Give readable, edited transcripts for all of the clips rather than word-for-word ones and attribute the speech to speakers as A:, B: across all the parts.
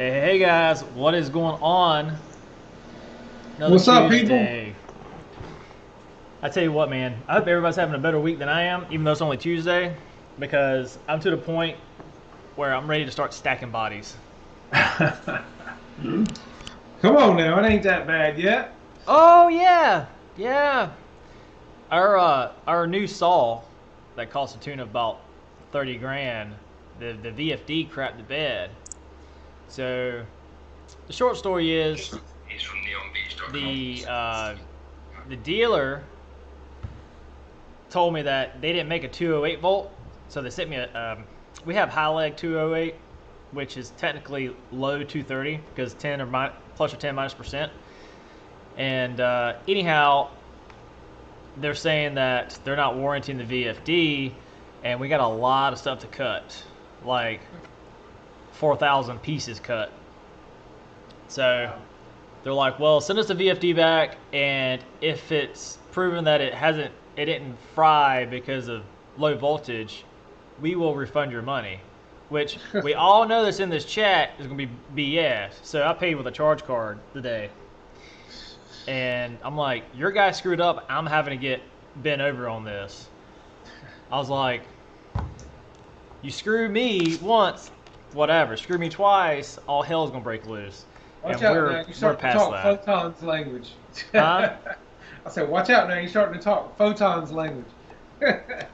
A: Hey guys, what is going on? Another
B: What's up, people?
A: Tuesday. I tell you what, man, I hope everybody's having a better week than I am, even though it's only Tuesday, because I'm to the point where I'm ready to start stacking bodies.
B: Come on now, it ain't that bad yet.
A: Oh yeah, yeah. Our new saw that cost a tune of about 30 grand. The VFD crapped the bed. So the short story is
C: He's from neonbeach.com.
A: the dealer told me that they didn't make a 208 volt, so they sent me a. We have high leg 208, which is technically low 230 because 10 or plus or 10 minus percent. And anyhow, they're saying that they're not warranting the VFD, and we got a lot of stuff to cut, like 4,000 pieces cut. So they're like, well, send us the VFD back, and if it's proven that it didn't fry because of low voltage, we will refund your money. Which we all know that's in this chat is going to be BS. So I paid with a charge card today. And I'm like, your guy screwed up. I'm having to get bent over on this. I was like, you screw me once, whatever. Screw me twice, all hell's going to break loose.
B: Watch
A: And
B: out
A: we're,
B: now, you're
A: we're
B: starting to
A: past
B: talk
A: that.
B: photons language.
A: Huh?
B: I said, watch out now, you're starting to talk photons language.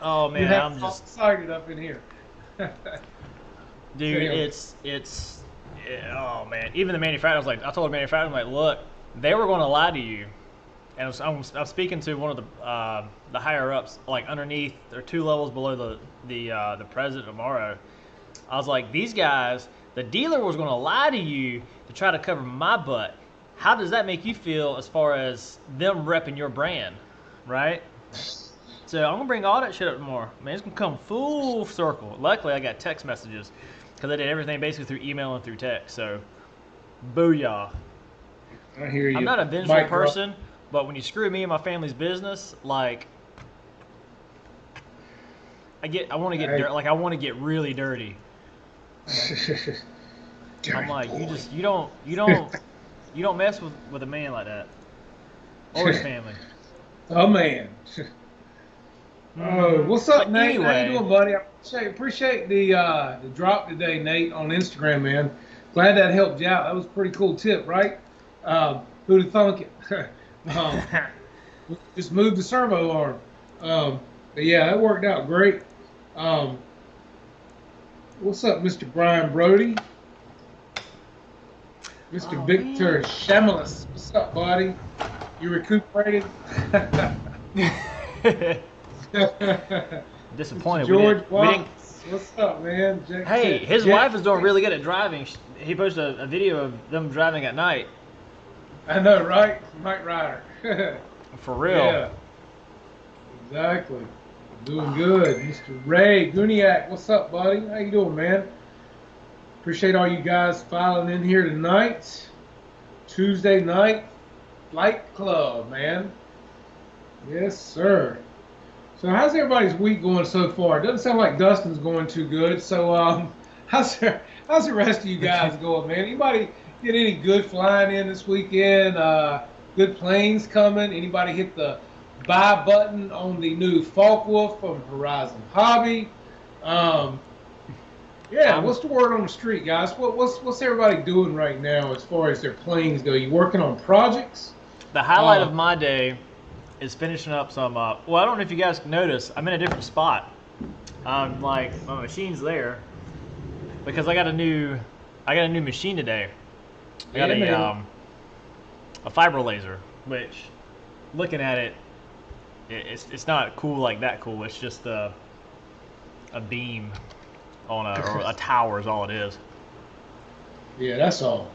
A: Oh,
B: You
A: man,
B: have
A: I'm
B: all
A: just...
B: excited up in here.
A: Dude, oh man. Even the manufacturer was like, I told the manufacturer, I'm like, look, they were going to lie to you. And I was speaking to one of the higher ups, like underneath, or two levels below the president tomorrow. I was like, these guys, the dealer was going to lie to you to try to cover my butt. How does that make you feel as far as them repping your brand, right? So I'm gonna bring all that shit up tomorrow. Man, it's gonna come full circle. Luckily, I got text messages because I did everything basically through email and through text. So, booyah!
B: I hear you.
A: I'm not a vengeful
B: Mic drop.
A: person, but when you screw me and my family's business, like I want to get
B: Hey.
A: I want to get really dirty. I'm like, you don't mess with a man like that or his family.
B: Oh man. Oh, what's up,
A: But
B: Nate? How you
A: anyway,
B: doing, buddy? I appreciate the drop today, Nate, on Instagram, man. Glad that helped you out. That was a pretty cool tip, right? Who'd have thunk it? um, just moved the servo arm. But yeah, that worked out great. Um, what's up, Mr. Brian Brody? Mr.
A: oh
B: Victor
A: man.
B: Shamalis. What's up, buddy? You recuperated?
A: Disappointed.
B: George
A: We didn't.
B: Watts. What's up, man?
A: Hey, his wife is doing really good at driving. He posted a video of them driving at night.
B: I know, right? Mike Ryder.
A: For real.
B: Yeah, exactly. Doing good. Mr. Ray Guniak, what's up, buddy? How you doing, man? Appreciate all you guys filing in here tonight. Tuesday night Flight Club, man. Yes, sir. So how's everybody's week going so far? It doesn't sound like Dustin's going too good. So how's the rest of you guys going, man? Anybody get any good flying in this weekend? Good planes coming? Anybody hit the buy button on the new Focke-Wulf from Horizon Hobby? Yeah, what's the word on the street, guys? What's everybody doing right now as far as their planes go? You working on projects?
A: The highlight of my day is finishing up some. Well, I don't know if you guys noticed. I'm in a different spot. Like my machine's there because I got a new machine today. I got a fiber laser, which looking at it, it's not cool like that cool. It's just a beam on or a tower is all it is.
B: Yeah, that's all.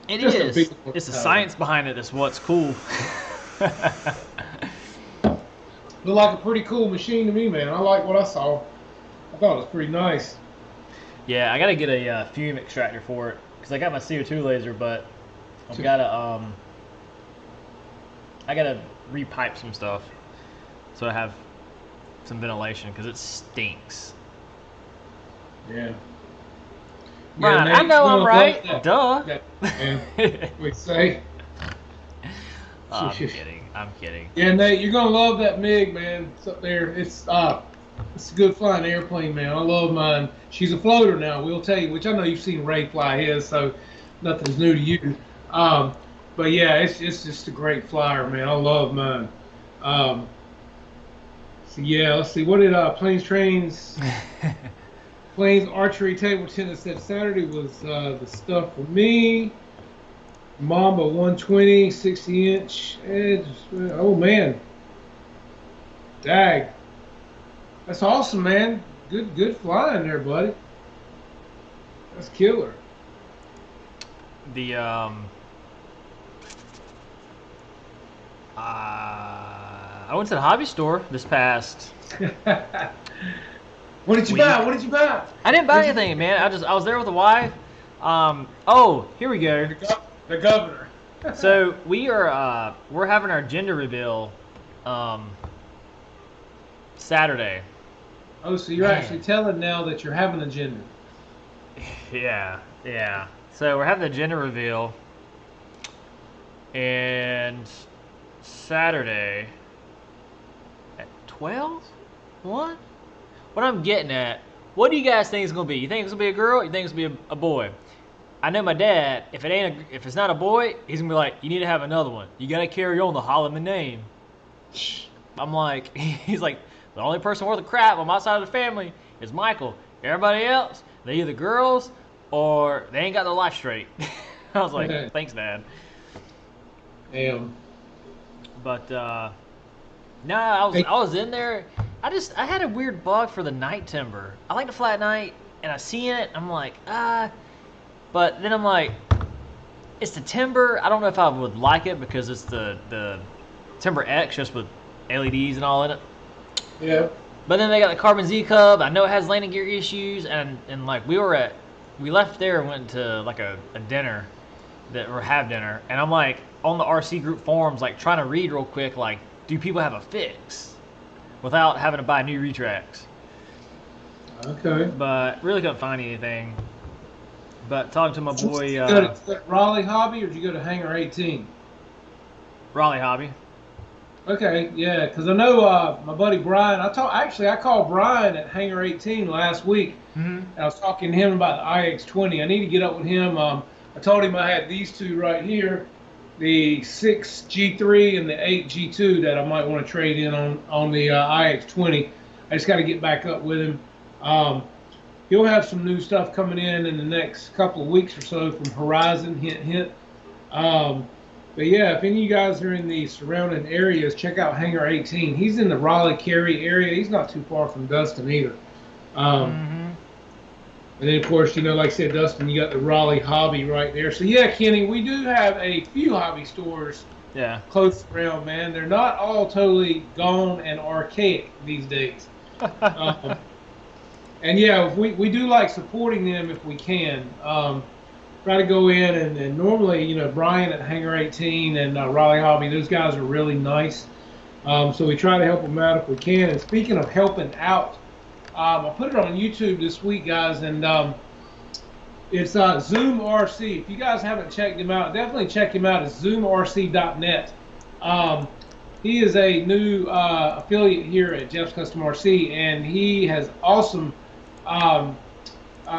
A: It
B: Just a
A: is.
B: big
A: It's the
B: tower.
A: science behind it that's what's cool.
B: Looked like a pretty cool machine to me, man. I like what I saw. I thought it was pretty nice.
A: Yeah, I gotta get a fume extractor for it because I got my CO2 laser, but I gotta repipe some stuff so I have some ventilation because it stinks.
B: Yeah.
A: Brian,
B: Nate,
A: I know
B: you're
A: I'm
B: gonna
A: right.
B: love
A: Duh.
B: that, man. We say.
A: I'm kidding. I'm kidding.
B: Yeah, Nate, you're gonna love that MiG, man. It's up there. It's a good flying airplane, man. I love mine. She's a floater now. We'll tell you, which I know you've seen Ray fly his, so nothing's new to you. But yeah, it's just a great flyer, man. I love mine. So yeah, let's see. What did Planes Archery Table Tennis said Saturday was the stuff for me. Mamba 120, 60-inch edge. Oh man, dag. That's awesome, man. Good flying there, buddy. That's killer.
A: The I went to the hobby store this past.
B: What did you buy? What did you buy?
A: I didn't buy anything, man. I was there with the wife. Oh, here we go.
B: The governor.
A: So we're having our gender reveal Saturday.
B: Oh, so you're actually telling now that you're having a gender.
A: Yeah. So we're having the gender reveal, and Saturday at 12? What? What I'm getting at, what do you guys think it's gonna be? You think it's gonna be a girl? You think it's gonna be a boy? I know my dad. If it's not a boy, he's gonna be like, you need to have another one. You gotta carry on the Holloman name. I'm like, he's like, the only person worth a crap on my side of the family is Michael. Everybody else, they either girls or they ain't got their life straight. I was like, thanks, Dad.
B: Damn.
A: But no, I was in there. I had a weird bug for the night timber. I like to fly at night, and I see it. I'm like, but then I'm like, it's the timber. I don't know if I would like it because it's the Timber X just with LEDs and all in it.
B: Yeah.
A: But then they got the Carbon Z Cub. I know it has landing gear issues, and like we left there and went to like a dinner or have dinner, and I'm like on the RC group forums like trying to read real quick like, do people have a fix without having to buy new retracts?
B: Okay.
A: But really couldn't find anything. But talking to my boy,
B: Did you go to Raleigh Hobby or did you go to Hangar 18?
A: Raleigh Hobby.
B: Okay, yeah, because I know my buddy Brian. I called Brian at Hangar 18 last week.
A: Mm-hmm.
B: I was talking to him about the IX20. I need to get up with him. I told him I had these two right here, the 6G3 and the 8G2 that I might want to trade in on the IX20. I just got to get back up with him. He'll have some new stuff coming in the next couple of weeks or so from Horizon, hint, hint. But yeah, if any of you guys are in the surrounding areas, check out Hangar 18. He's in the Raleigh-Cary area. He's not too far from Dustin either. And then, of course, like I said, Dustin, you got the Raleigh Hobby right there. So yeah, Kenny, we do have a few hobby stores close around, man. They're not all totally gone and archaic these days. And yeah, we do like supporting them if we can. Try to go in and normally, Brian at Hangar 18 and Raleigh Hobby, those guys are really nice. So we try to help them out if we can. And speaking of helping out, I put it on YouTube this week, guys, and it's Zoom RC. If you guys haven't checked him out, definitely check him out at zoomrc.net. He is a new affiliate here at Jeff's Custom RC, and he has awesome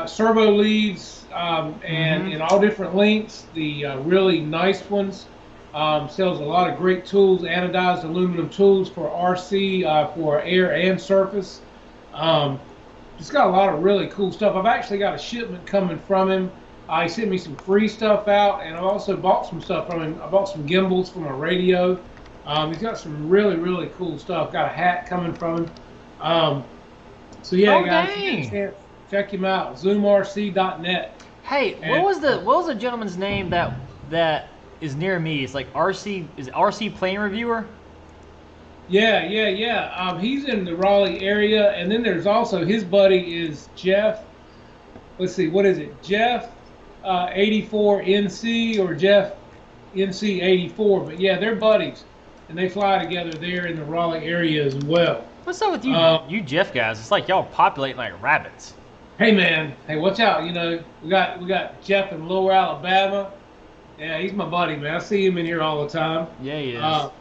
B: servo leads and in all different lengths. The really nice ones. Sells a lot of great tools, anodized aluminum tools for RC, for air and surface. Just got a lot of really cool stuff. I've actually got a shipment coming from him. He sent me some free stuff out, and I also bought some stuff from him. I bought some gimbals from a radio. He's got some really, really cool stuff. Got a hat coming from him. So yeah, guys, check him out. ZoomRC.net.
A: Hey, what was the gentleman's name that is near me? It's like RC Plane Reviewer.
B: Yeah. He's in the Raleigh area, and then there's also his buddy is Jeff. Let's see, what is it? Jeff 84NC or Jeff NC 84. But yeah, they're buddies, and they fly together there in the Raleigh area as well.
A: What's up with you Jeff guys? It's like y'all populating like rabbits.
B: Hey man, hey, watch out. You know, we got Jeff in Lower Alabama. Yeah, he's my buddy, man. I see him in here all the time.
A: Yeah, he is.
B: Uh,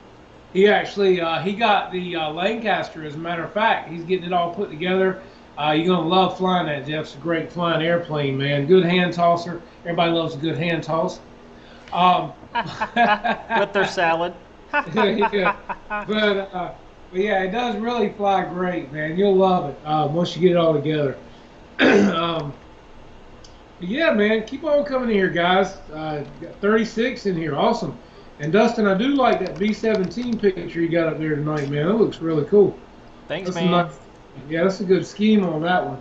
B: he actually he got the Lancaster. As a matter of fact, he's getting it all put together. You're gonna love flying that, Jeff. It's a great flying airplane, man. Good hand tosser. Everybody loves a good hand toss. Um,
A: With their salad.
B: yeah. But yeah, it does really fly great, man. You'll love it once you get it all together. um, but yeah, man, keep on coming in here, guys. Got 36 in here, awesome. And Dustin, I do like that B-17 picture you got up there tonight, man. That looks really cool.
A: Thanks,
B: That's
A: man.
B: Yeah, that's a good scheme on that one.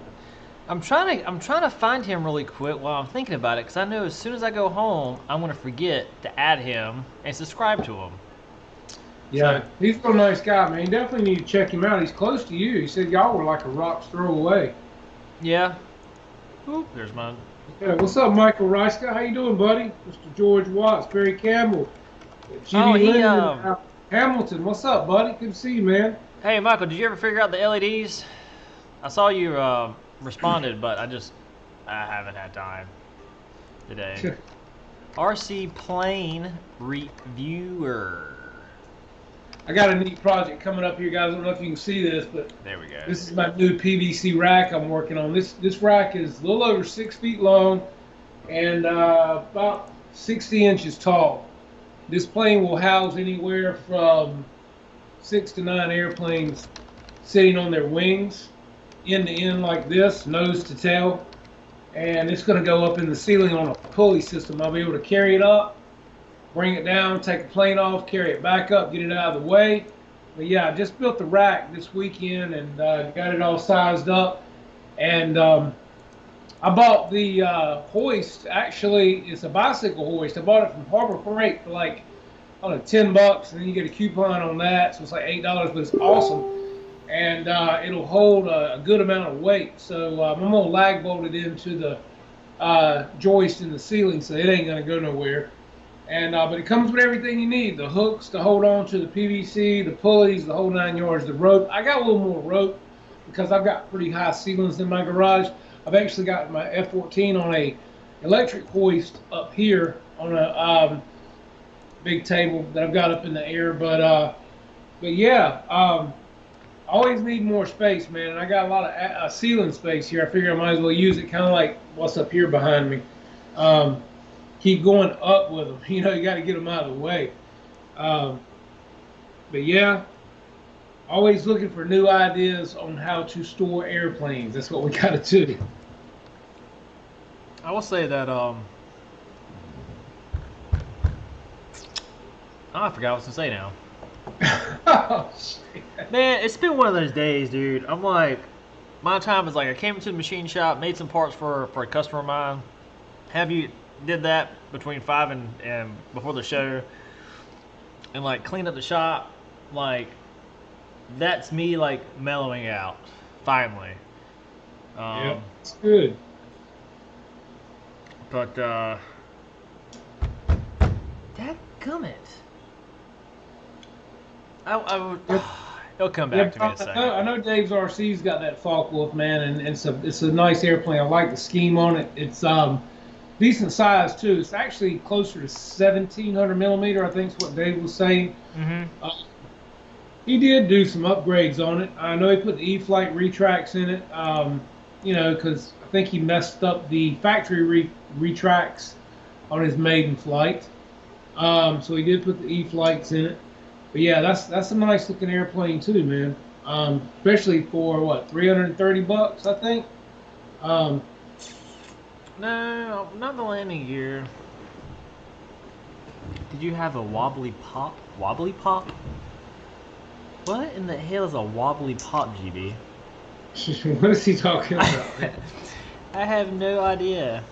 A: I'm trying to find him really quick while I'm thinking about it, because I know as soon as I go home, I'm gonna forget to add him and subscribe to him.
B: Yeah, he's a real nice guy, man. You definitely need to check him out. He's close to you. He said y'all were like a rock's throw away.
A: Yeah. Oop, there's mine.
B: Yeah, what's up, Michael Reiska? How you doing, buddy? Mr. George Watts, Barry Campbell,
A: Oh,
B: Jimmy
A: he,
B: Linden, Hamilton. What's up, buddy? Good to see you, man.
A: Hey, Michael, did you ever figure out the LEDs? I saw you responded, but I haven't had time today. RC Plane Reviewer.
B: I got a neat project coming up here, guys. I don't know if you can see this, but
A: There we go.
B: this is my new PVC rack I'm working on. This rack is a little over 6 feet long and about 60 inches tall. This plane will house anywhere from 6 to 9 airplanes sitting on their wings, end to end like this, nose to tail. And it's going to go up in the ceiling on a pulley system. I'll be able to carry it up, bring it down, take the plane off, carry it back up, get it out of the way. But yeah, I just built the rack this weekend and got it all sized up. And I bought the hoist. Actually, it's a bicycle hoist. I bought it from Harbor Freight for like, I don't know, $10, and then you get a coupon on that, so it's like $8, but it's awesome. And it'll hold a good amount of weight. So I'm gonna lag bolt it into the joist in the ceiling, so it ain't gonna go nowhere. And but it comes with everything you need: the hooks to hold on to the PVC, the pulleys, the whole 9 yards, the rope. I got a little more rope because I've got pretty high ceilings in my garage. I've actually got my F-14 on a electric hoist up here on a big table that I've got up in the air. But yeah, always need more space, man. And I got a lot of ceiling space here. I figure I might as well use it, kind of like what's up here behind me. Keep going up with them. You know, you got to get them out of the way. But yeah, always looking for new ideas on how to store airplanes. That's what we got to do.
A: I will say that oh, I forgot what I was gonna say now.
B: Oh, shit.
A: Man, it's been one of those days, dude. I'm like, my time is like, I came into the machine shop, made some parts for a customer of mine. Did that between 5 and before the show, and like cleaned up the shop. Like, that's me like mellowing out finally.
B: Yeah, it's good.
A: But dadgummit. It'll come back to me in a second.
B: I know Dave's RC's got that Focke-Wulf, man, and it's a nice airplane. I like the scheme on it. It's decent size too. It's actually closer to 1700 millimeter, I think is what Dave was saying.
A: Mm-hmm.
B: He did do some upgrades on it. I know he put the E-Flight retracts in it. You know, because I think he messed up the factory retracts on his maiden flight. So he did put the E-Flights in it. But yeah, that's a nice looking airplane too, man. Especially for what, $330, I think.
A: No, not the landing gear. Did you have a wobbly pop? Wobbly pop? What in the hell is a wobbly pop, GB?
B: What is he talking about?
A: I have no idea.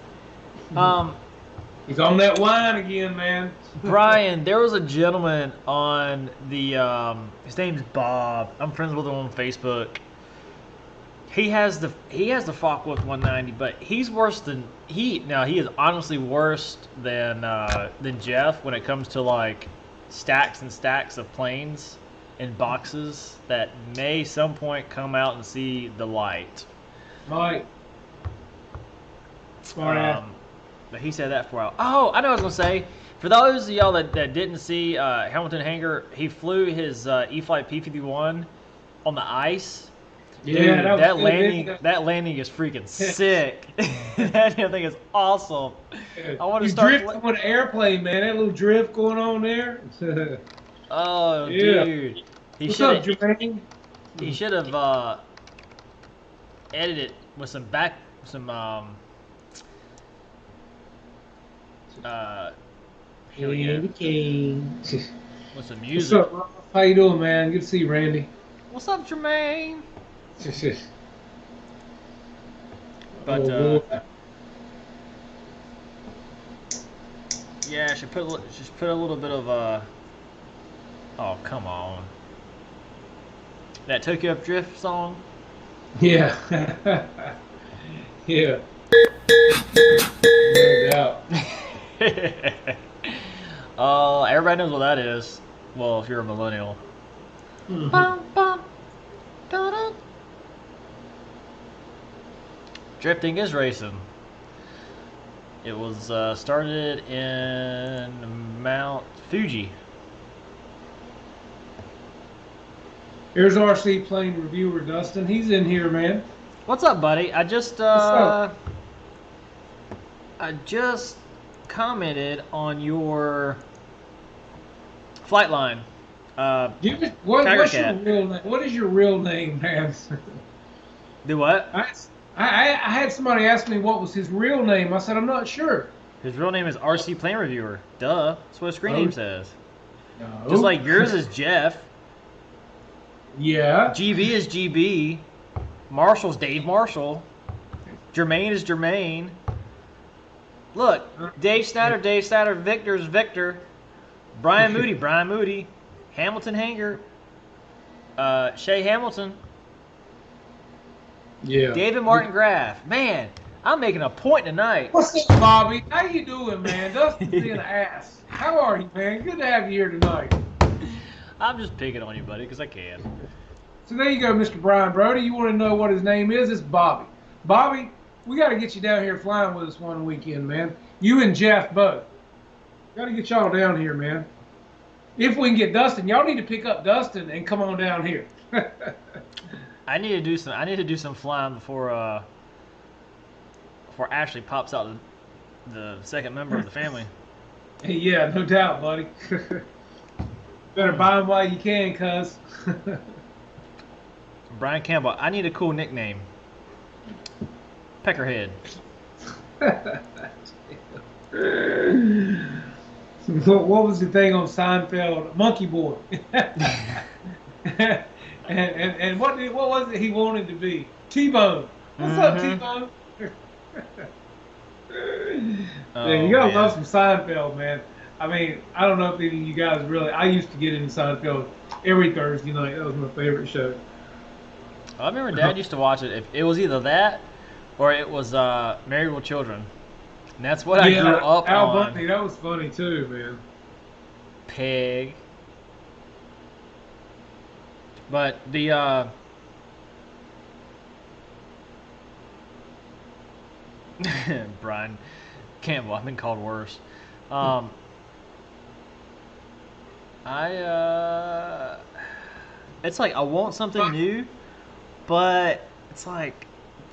B: He's on that wine again, man.
A: Brian, there was a gentleman on the his name's Bob. I'm friends with him on Facebook. He has the Focke-Wulf 190, but he's worse than he is honestly worse than Jeff when it comes to like stacks and stacks of planes and boxes that may some point come out and see the light.
B: Mike, Smart ass.
A: But he said that for a while. Oh, I know what I was going to say. For those of y'all that didn't see Hamilton Hanger, he flew his E-Flight P-51 on the ice.
B: Yeah,
A: Dude,
B: that was
A: that landing is freaking sick. That damn thing is awesome. I want to
B: you
A: start
B: drifting with an airplane, man. That little drift going on there.
A: Oh,
B: Yeah.
A: dude.
B: What's up, Jermaine?
A: He should have edited with some here we go.
B: King.
A: With some
B: What's
A: music.
B: up, Rob? How you doing, man? Good to see you, Randy.
A: What's up, Jermaine? But
B: boy.
A: yeah, should put a little bit of oh, come on. That Tokyo Drift song?
B: Yeah. Yeah. No doubt.
A: Everybody knows what that is. Well, if you're a millennial.
B: Mhm.
A: Bum, bum, da-da. Drifting is racing. It was started in Mount Fuji.
B: Here's RC plane reviewer Dustin. He's in here, man.
A: What's up, buddy? I just
B: up?
A: commented on your flight line.
B: What's your
A: Tigercat.
B: real name? What is your real name, man?
A: Do what?
B: I had somebody ask me what was his real name. I said I'm not sure.
A: His real name is RC Plane Reviewer. Duh. That's what his screen name says.
B: No.
A: Just like yours is Jeff.
B: Yeah.
A: GB is GB. Marshall's Dave Marshall. Jermaine is Jermaine. Look, Dave Snyder, Victor's Victor. Brian Moody. Hamilton Hanger. Shay Hamilton.
B: Yeah.
A: David Martin Graff. Man, I'm making a point tonight.
B: What's up, Bobby? How you doing, man? Dustin's being an ass. How are you, man? Good to have you here tonight.
A: I'm just picking on you, buddy, because I can.
B: So there you go, Mr. Brian Brody. You want to know what his name is? It's Bobby. Bobby, we got to get you down here flying with us one weekend, man. You and Jeff both. Got to get y'all down here, man. If we can get Dustin, y'all need to pick up Dustin and come on down here.
A: I need to do some flying before Ashley pops out the second member of the family.
B: Yeah, no doubt, buddy. Better buy him while you can, cuz.
A: Brian Campbell. I need a cool nickname. Peckerhead.
B: What was the thing on Seinfeld? Monkey Boy. and what was it he wanted to be? T-Bone. What's up, T-Bone? Yeah, you gotta love some Seinfeld, man. I mean, I don't know if any of you guys really. I used to get into Seinfeld every Thursday night. That was my favorite show.
A: I remember Dad used to watch it. If it was either that or it was Married with Children. And that's what I grew up
B: Al
A: on.
B: Bundy, that was funny too, man.
A: Pig. But the Brian Campbell, I've been called worse. It's like I want something new, but it's like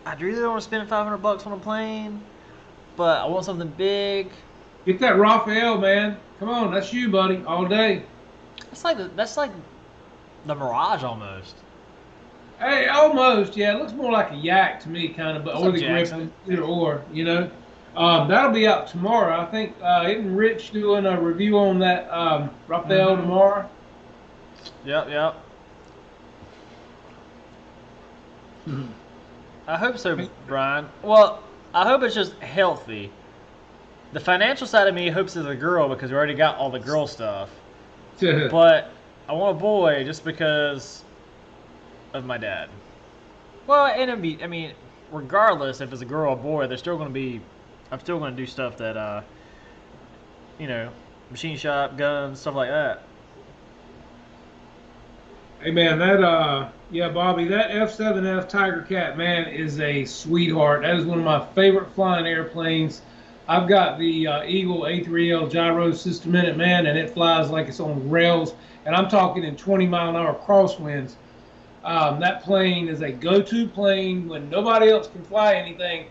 A: I really don't want to spend $500 on a plane, but I want something big.
B: Get that Raphael, man. Come on, that's you, buddy, all day.
A: That's like the Mirage almost.
B: Hey, almost, yeah. It looks more like a yak to me, kind of, but or the
A: Jackson?
B: Griffin, either or, you know. That'll be out tomorrow. I think isn't Rich doing a review on that Raphael tomorrow?
A: Yep. I hope so, Brian. Well, I hope it's just healthy. The financial side of me hopes it's a girl because we already got all the girl stuff. But I want a boy just because of my dad. Well, and I mean, regardless if it's a girl or a boy, they're still going to be. I'm still going to do stuff that, machine shop, guns, stuff like that.
B: Hey man, yeah, Bobby, that F7F Tiger Cat, man, is a sweetheart. That is one of my favorite flying airplanes. I've got the Eagle A3L gyro system in it, man, and it flies like it's on rails. And I'm talking in 20-mile-an-hour crosswinds. That plane is a go-to plane when nobody else can fly anything.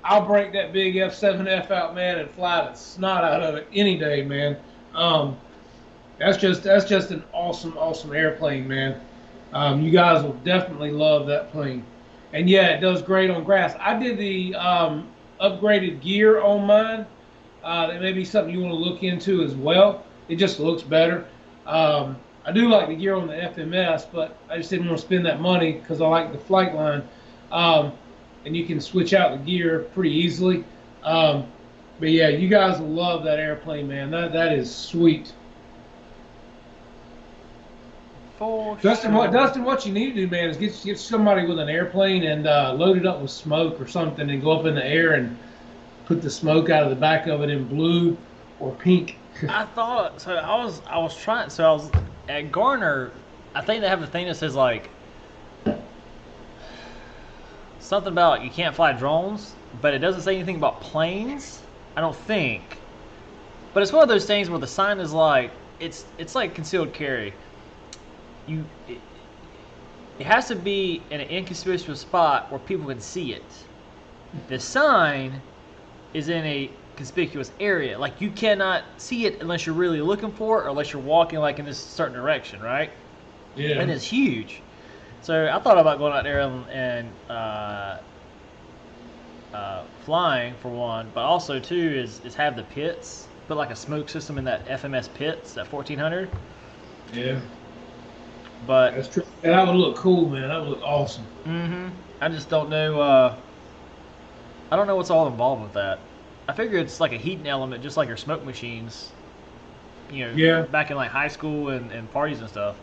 B: I'll break that big F7F out, man, and fly the snot out of it any day, man. Um, that's just an awesome airplane, man. You guys will definitely love that plane. And yeah, it does great on grass. I did the upgraded gear on mine. That may be something you want to look into as well. It just looks better. I do like the gear on the FMS, but I just didn't want to spend that money because I like the flight line. And you can switch out the gear pretty easily. But yeah, you guys will love that airplane, man. That is sweet. Dustin, what you need to do, man, is get somebody with an airplane and load it up with smoke or something, and go up in the air and put the smoke out of the back of it in blue or pink.
A: I thought so. I was trying. So I was at Garner. I think they have a thing that says like something about you can't fly drones, but it doesn't say anything about planes. I don't think. But it's one of those things where the sign is like it's like concealed carry. It has to be in an inconspicuous spot where people can see it. The sign is in a conspicuous area. Like you cannot see it unless you're really looking for it or unless you're walking like in this certain direction, right?
B: Yeah.
A: And it's huge. So I thought about going out there and flying for one, but also too is have the pits, put like a smoke system in that FMS pits, that 1400.
B: Yeah.
A: But
B: that's true. And that would look cool, man. That would look awesome.
A: I just don't know. I don't know what's all involved with that. I figure it's like a heating element, just like your smoke machines. You know,
B: yeah.
A: Back in like high school and parties and stuff.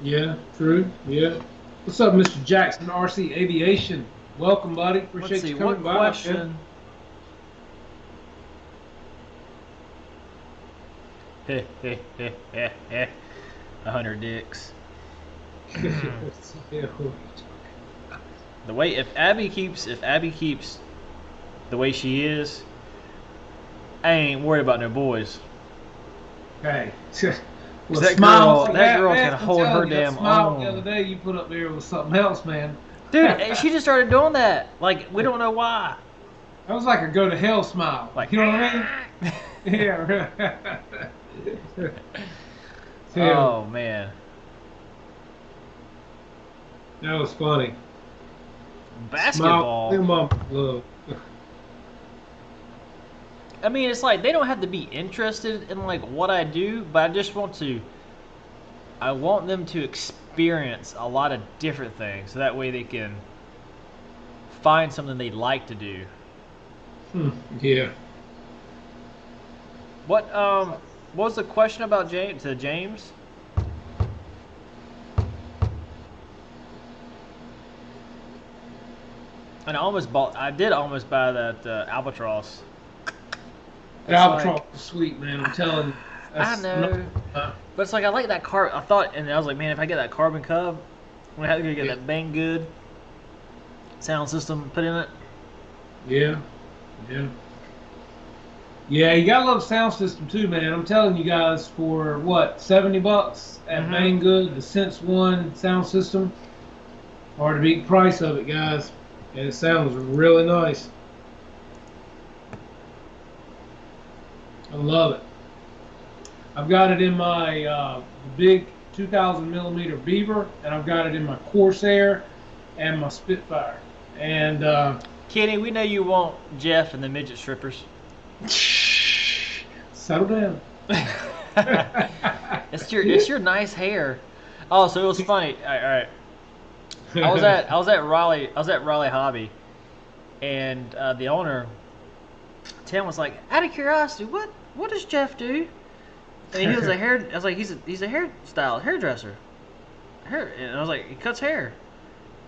B: Yeah, true. Yeah. What's up, Mr. Jackson, RC Aviation? Welcome, buddy. Appreciate you coming by.
A: What question? Heh, heh, heh, heh, heh. 100 dicks. The way if Abby keeps the way she is, I ain't worried about no boys.
B: Hey, well,
A: that girl can hold her damn own.
B: The other day you put up there with something else, man.
A: Dude, she just started doing that. Like we don't know why.
B: That was like a go to hell smile.
A: Like,
B: you know what I mean? Yeah.
A: Oh man.
B: That was funny.
A: Basketball.
B: Smile.
A: I mean, it's like they don't have to be interested in like what I do, but I want them to experience a lot of different things, so that way they can find something they'd like to do.
B: Yeah.
A: What was the question about James? And I did almost buy that Albatross.
B: The Albatross is sweet, man. I'm telling you.
A: I know. But it's like I like that car. I thought, and I was like, man, if I get that carbon cub, I'm gonna have to get that Banggood sound system put in it.
B: Yeah. Yeah, you gotta love the sound system too, man. I'm telling you guys, for what, $70 at Banggood, the Sense One sound system, hard to beat the price of it, guys. And it sounds really nice. I love it. I've got it in my big 2,000 millimeter Beaver, and I've got it in my Corsair and my Spitfire. And
A: Kenny, we know you want Jeff and the midget strippers.
B: Settle down.
A: It's your nice hair. Oh, so it was funny. All right. I was at Raleigh Hobby, and the owner Tim was like, out of curiosity, what does Jeff do? And he was I was like, he's a hairdresser. And I was like, he cuts hair.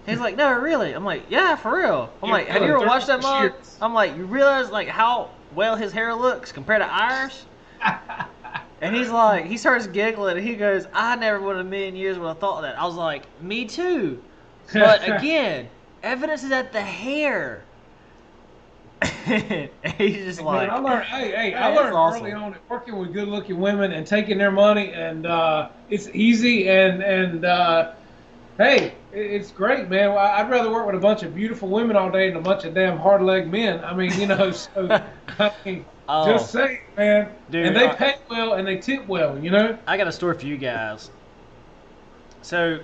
A: He's like, no, really? I'm like, yeah, for real. I'm like, have you ever watched that mug? I'm like, you realize like how well his hair looks compared to ours? And he's like, he starts giggling, and he goes, I never would in a million years would have thought that. I was like, me too. But again, evidence is at the hair. And he's just like,
B: Man, I learned. I
A: that's
B: learned
A: awesome.
B: early on that working with good-looking women and taking their money, and it's easy. And hey, it's great, man. I'd rather work with a bunch of beautiful women all day than a bunch of damn hard-legged men. I mean, so I mean, just saying, man.
A: Dude,
B: and they pay well and they tip well, you know.
A: I got a story for you guys. So,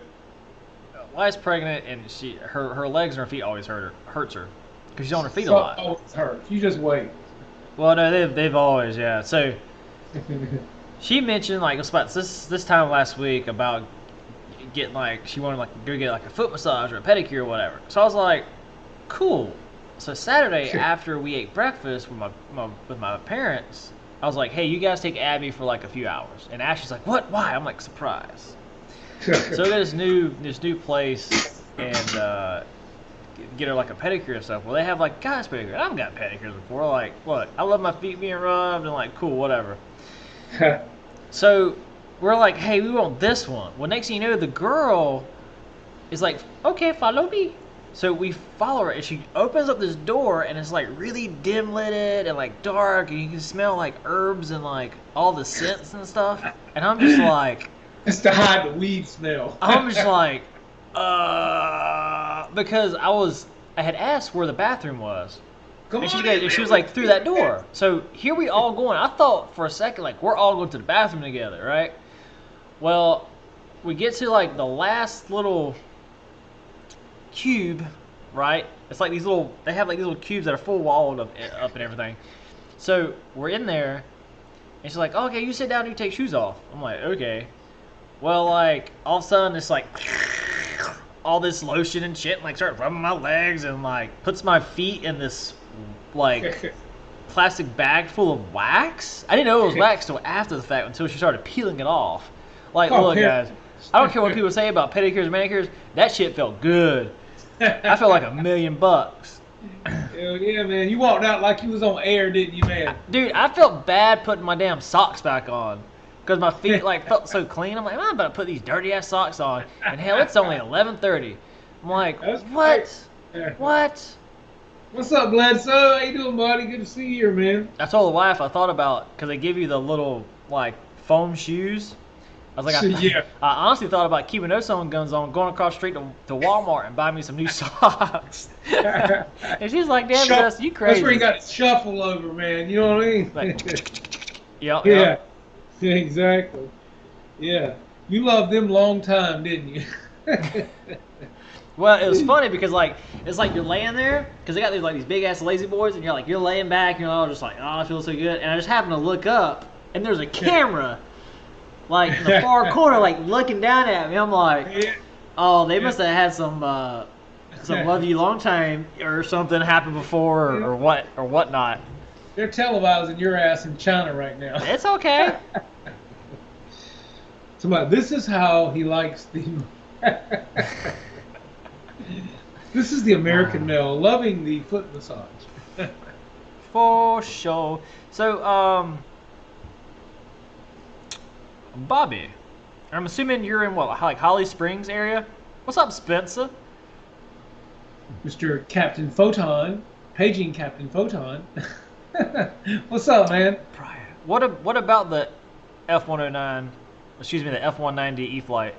A: wife's pregnant, and her legs and her feet always hurts her because she's on her feet a lot.
B: Oh, it hurts. You just wait.
A: Well, no, they've always, yeah. So she mentioned like it's about this time last week about getting like she wanted like go get like a foot massage or a pedicure or whatever. So I was like, cool. So Saturday after we ate breakfast with my parents, I was like, hey, you guys take Abby for like a few hours. And Ashley's like, what? Why? I'm like, surprise. So we got this new place and get her like a pedicure and stuff. Well, they have like guys pedicure. I haven't got pedicures before. Like what? I love my feet being rubbed and like cool, whatever. So we're like, hey, we want this one. Well, next thing you know, the girl is like, okay, follow me. So we follow her, and she opens up this door, and it's like really dim lit and like dark, and you can smell like herbs and like all the scents and stuff. And I'm just like,
B: it's to hide the weed smell.
A: I'm just like, because I had asked where the bathroom was. And she was like, through that door. So here we all going. I thought for a second, like, we're all going to the bathroom together, right? Well, we get to like the last little cube, right? It's like they have like these little cubes that are full walled up and everything. So we're in there, and she's like, oh, okay, you sit down and you take shoes off. I'm like, okay. Well, like, all of a sudden, it's like all this lotion and shit, and like start rubbing my legs and like puts my feet in this like plastic bag full of wax. I didn't know it was wax till after the fact, until she started peeling it off. Like, look, guys, I don't care what people say about pedicures and manicures. That shit felt good. I felt like $1 million.
B: Hell yeah, man. You walked out like you was on air, didn't you, man?
A: Dude, I felt bad putting my damn socks back on because my feet like felt so clean. I'm like, I'm about to put these dirty ass socks on, and hell, it's only 11:30. I'm like, what? What?
B: What's up, Bledsoe? How you doing, buddy? Good to see you here, man.
A: I told the wife I thought about, because they give you the little like foam shoes. I was like,
B: Yeah.
A: I honestly thought about keeping those sewing guns on, going across the street to Walmart and buying me some new socks. And she's like, damn, Dustin, you crazy.
B: That's where you got to shuffle over, man. You know what I mean?
A: Like, yeah.
B: Yeah, exactly. Yeah. You loved them long time, didn't you?
A: Well, it was funny because like it's like you're laying there because they got these big ass lazy boys, and you're laying back, just like, oh, I feel so good, and I just happened to look up, and there's a camera like in the far corner, like looking down at me. I'm like, oh, they must have had some love you long time or something happen before or whatnot.
B: They're televising your ass in China right now.
A: It's okay.
B: Somebody, this is how he likes the. This is the American male loving the foot massage.
A: For sure. So, Bobby, I'm assuming you're in what, like Holly Springs area? What's up, Spencer?
B: Mr. Captain Photon, paging Captain Photon. What's up, man?
A: Brian, what about the F-109? Excuse me, the F-190 E-Flight.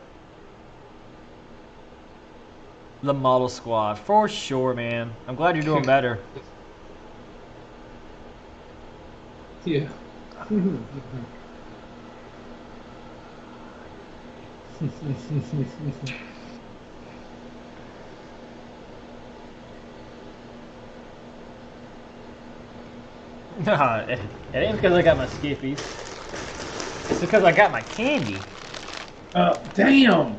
A: The Model Squad, for sure, man. I'm glad you're doing better.
B: Yeah.
A: Nah, it ain't because I got my Skippies. It's because I got my candy.
B: Damn.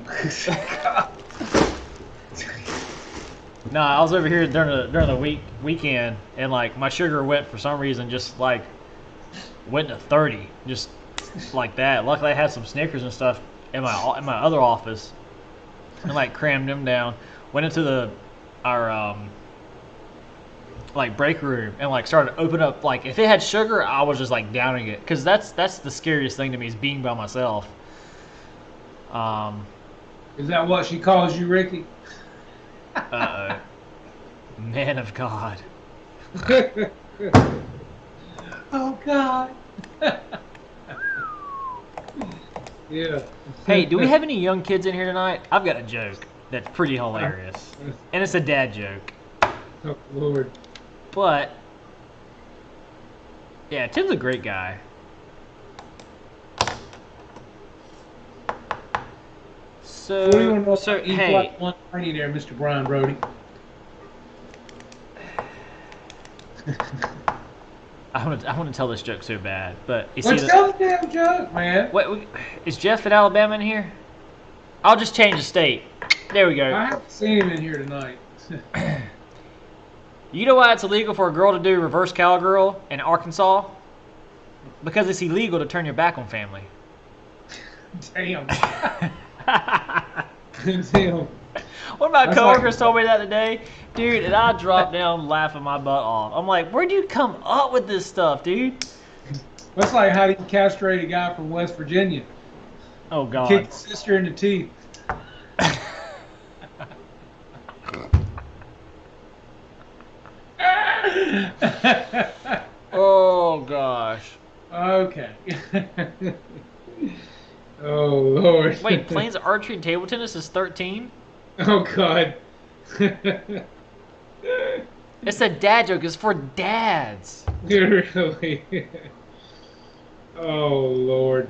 A: No, I was over here during the weekend, and like my sugar went for some reason just like went to 30, just like that. Luckily, I had some Snickers and stuff in my other office, and like crammed them down. Went into our like break room and like started to open up. Like if it had sugar, I was just like downing it because that's the scariest thing to me is being by myself.
B: Is that what she calls you, Ricky?
A: Man of God.
B: Oh God. Yeah.
A: Hey, do we have any young kids in here tonight? I've got a joke that's pretty hilarious, and it's a dad joke.
B: Oh Lord.
A: But yeah, Tim's a great guy. So,
B: What do you want to know
A: so
B: about
A: hey,
B: like 190 there, Mr. Brian Brody?
A: I want to tell this joke so bad, but you
B: Let's
A: see
B: tell the damn joke, man.
A: Wait, is Jeff in Alabama in here? I'll just change the state. There we go.
B: I haven't seen him in here tonight.
A: You know why it's illegal for a girl to do reverse cowgirl in Arkansas? Because it's illegal to turn your back on family.
B: Damn. Damn.
A: One of my
B: That's
A: coworkers
B: like-
A: told me that today, dude, and I dropped down laughing my butt off. I'm like, where'd you come up with this stuff, dude?
B: That's like how do you castrate a guy from West Virginia?
A: Oh God.
B: Kick his sister in the teeth.
A: Oh gosh.
B: Okay. Oh Lord.
A: Wait, Plains archery and table tennis is 13?
B: Oh God.
A: It's a dad joke. It's for dads.
B: Really? Oh Lord.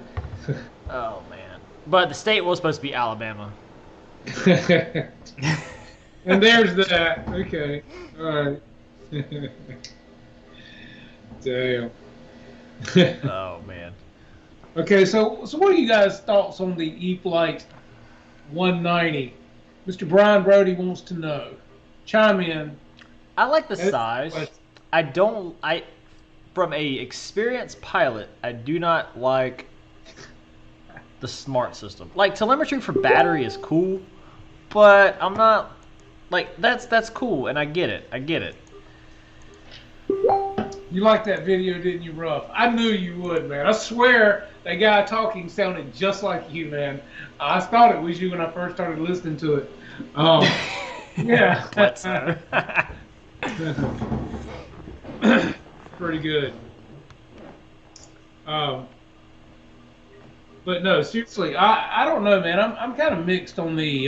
A: Oh man. But the state was supposed to be Alabama.
B: And there's that. Okay. All right. Damn.
A: Oh man.
B: Okay, so what are you guys' thoughts on the E-Flight 190? Mr. Brian Brody wants to know. Chime in.
A: I like the
B: That's-
A: size. I from a experienced pilot, I do not like the smart system. Like telemetry for battery is cool, but I'm not like that's cool and I get it. I get it.
B: You liked that video, didn't you, Ruff? I knew you would, man. I swear that guy talking sounded just like you, man. I thought it was you when I first started listening to it. Yeah.
A: What, so?
B: Pretty good. But no, seriously, I don't know, man. I'm kind of mixed on the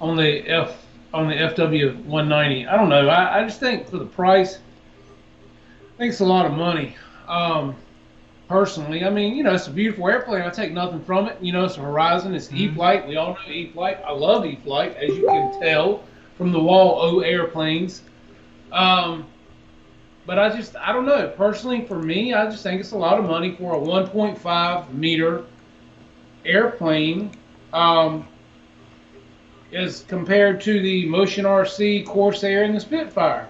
B: FW 190. I don't know. I just think for the price, I think it's a lot of money. Personally, I mean, you know, it's a beautiful airplane. I take nothing from it. You know, it's a Horizon. It's E-Flight. We all know E-Flight. I love E-Flight, as you can tell from the Wall O airplanes. But I don't know. Personally, for me, I just think it's a lot of money for a 1.5 meter airplane as compared to the Motion RC, Corsair, and the Spitfire.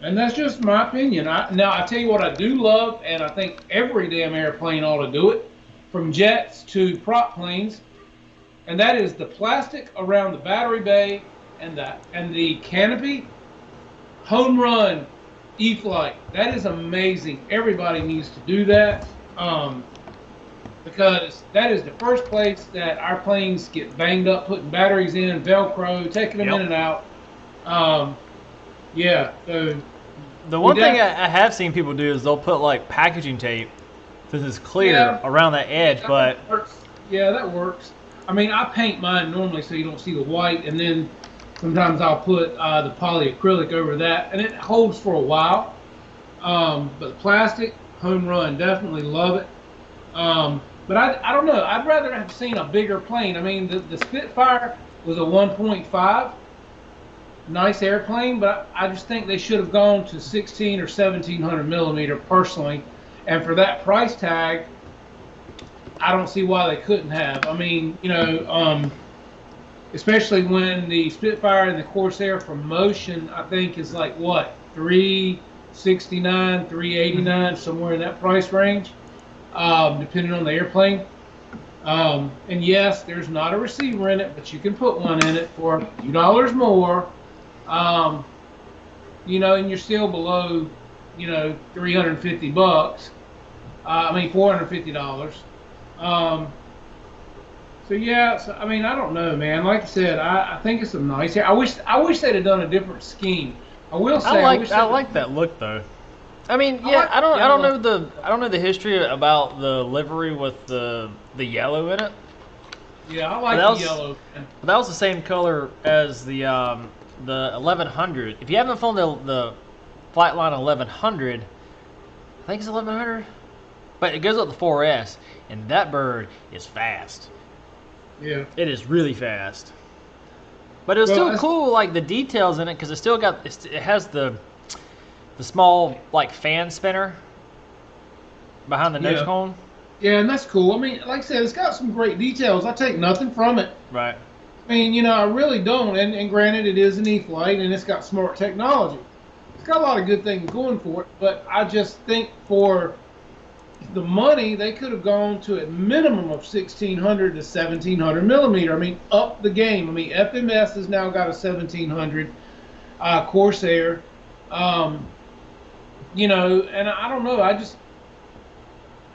B: And that's just my opinion. Now, I tell you what I do love, and I think every damn airplane ought to do it, from jets to prop planes, and that is the plastic around the battery bay and the canopy. Home run, E-Flight. That is amazing. Everybody needs to do that because that is the first place that our planes get banged up, putting batteries in, Velcro, taking them in and out. Yeah. So
A: The one thing I have seen people do is they'll put like packaging tape since it's clear around that edge, but
B: yeah, that works. I mean, I paint mine normally so you don't see the white, and then sometimes I'll put the polyacrylic over that, and it holds for a while. But the plastic, home run, definitely love it. But I don't know. I'd rather have seen a bigger plane. I mean, the Spitfire was a 1.5. Nice airplane, but I just think they should have gone to 16 or 1700 millimeter personally. And for that price tag, I don't see why they couldn't have. I mean, you know, especially when the Spitfire and the Corsair from Motion, I think is like what, 369, 389, somewhere in that price range, depending on the airplane. And yes, there's not a receiver in it, but you can put one in it for a few dollars more. and you're still below, $350. $450. Um, so yeah, I don't know, man. Like I said, I think it's a nice hair. I wish they'd have done a different scheme. I will say,
A: I like that look though. I mean, yeah, I don't know the history about the livery with the yellow in it.
B: Yeah, I like the yellow.
A: But that was the same color as the 1100. If you haven't flown the Flightline 1100, I think it's 1100, but it goes up the 4S, and that bird is fast.
B: Yeah,
A: it is really fast. But it was still cool, like the details in it, because it has the small like fan spinner behind the nose cone.
B: Yeah, and that's cool. I mean, like I said, it's got some great details. I take nothing from it.
A: Right.
B: I mean, I really don't. And granted, it is an E-flite, and it's got smart technology. It's got a lot of good things going for it. But I just think for the money, they could have gone to a minimum of 1,600 to 1,700 millimeter. I mean, up the game. I mean, FMS has now got a 1,700 Corsair. And I don't know.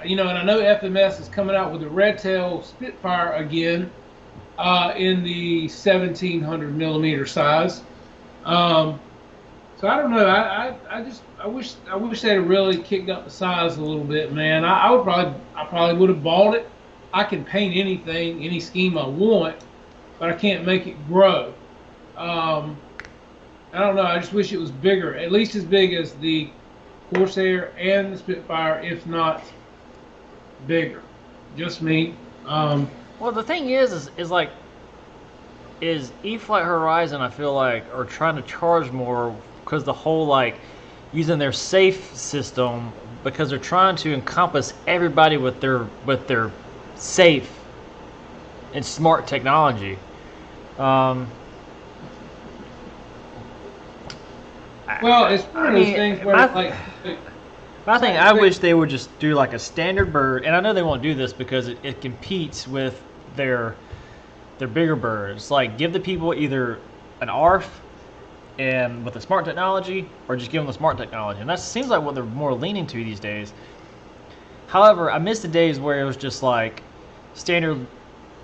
B: And I know FMS is coming out with a red tail Spitfire again in the 1,700 millimeter size. So I don't know. I wish they'd have really kicked up the size a little bit, man. I probably would have bought it. I can paint anything, any scheme I want, but I can't make it grow. I don't know. I just wish it was bigger, at least as big as the Corsair and the Spitfire, if not bigger. Just me.
A: Well, the thing is E-flite Horizon, I feel like, are trying to charge more because the whole like using their safe system, because they're trying to encompass everybody with their safe and smart technology.
B: Well, it's one of those things where
A: I wish they would just do like a standard bird, and I know they won't do this because it competes with their bigger birds. Like, give the people either an ARF and with the smart technology, or just give them the smart technology, and that seems like what they're more leaning to these days. However, I miss the days where it was just like standard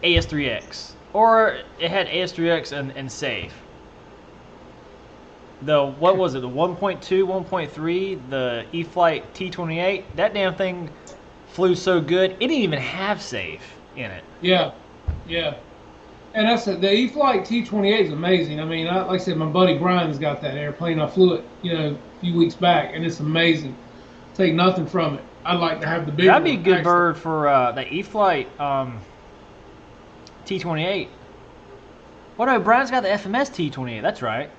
A: AS3X, or it had AS3X and safe. What was it? The 1.2, 1.3, the E-flite T28. That damn thing flew so good, it didn't even have safe in it.
B: Yeah. And the E-flite T28 is amazing. I mean, like I said, my buddy Brian's got that airplane. I flew it, a few weeks back, and it's amazing. Take nothing from it. I'd like to have the big.
A: That'd be a good bird for the E-flite T28. Well, no, Brian's got the FMS T28. That's right.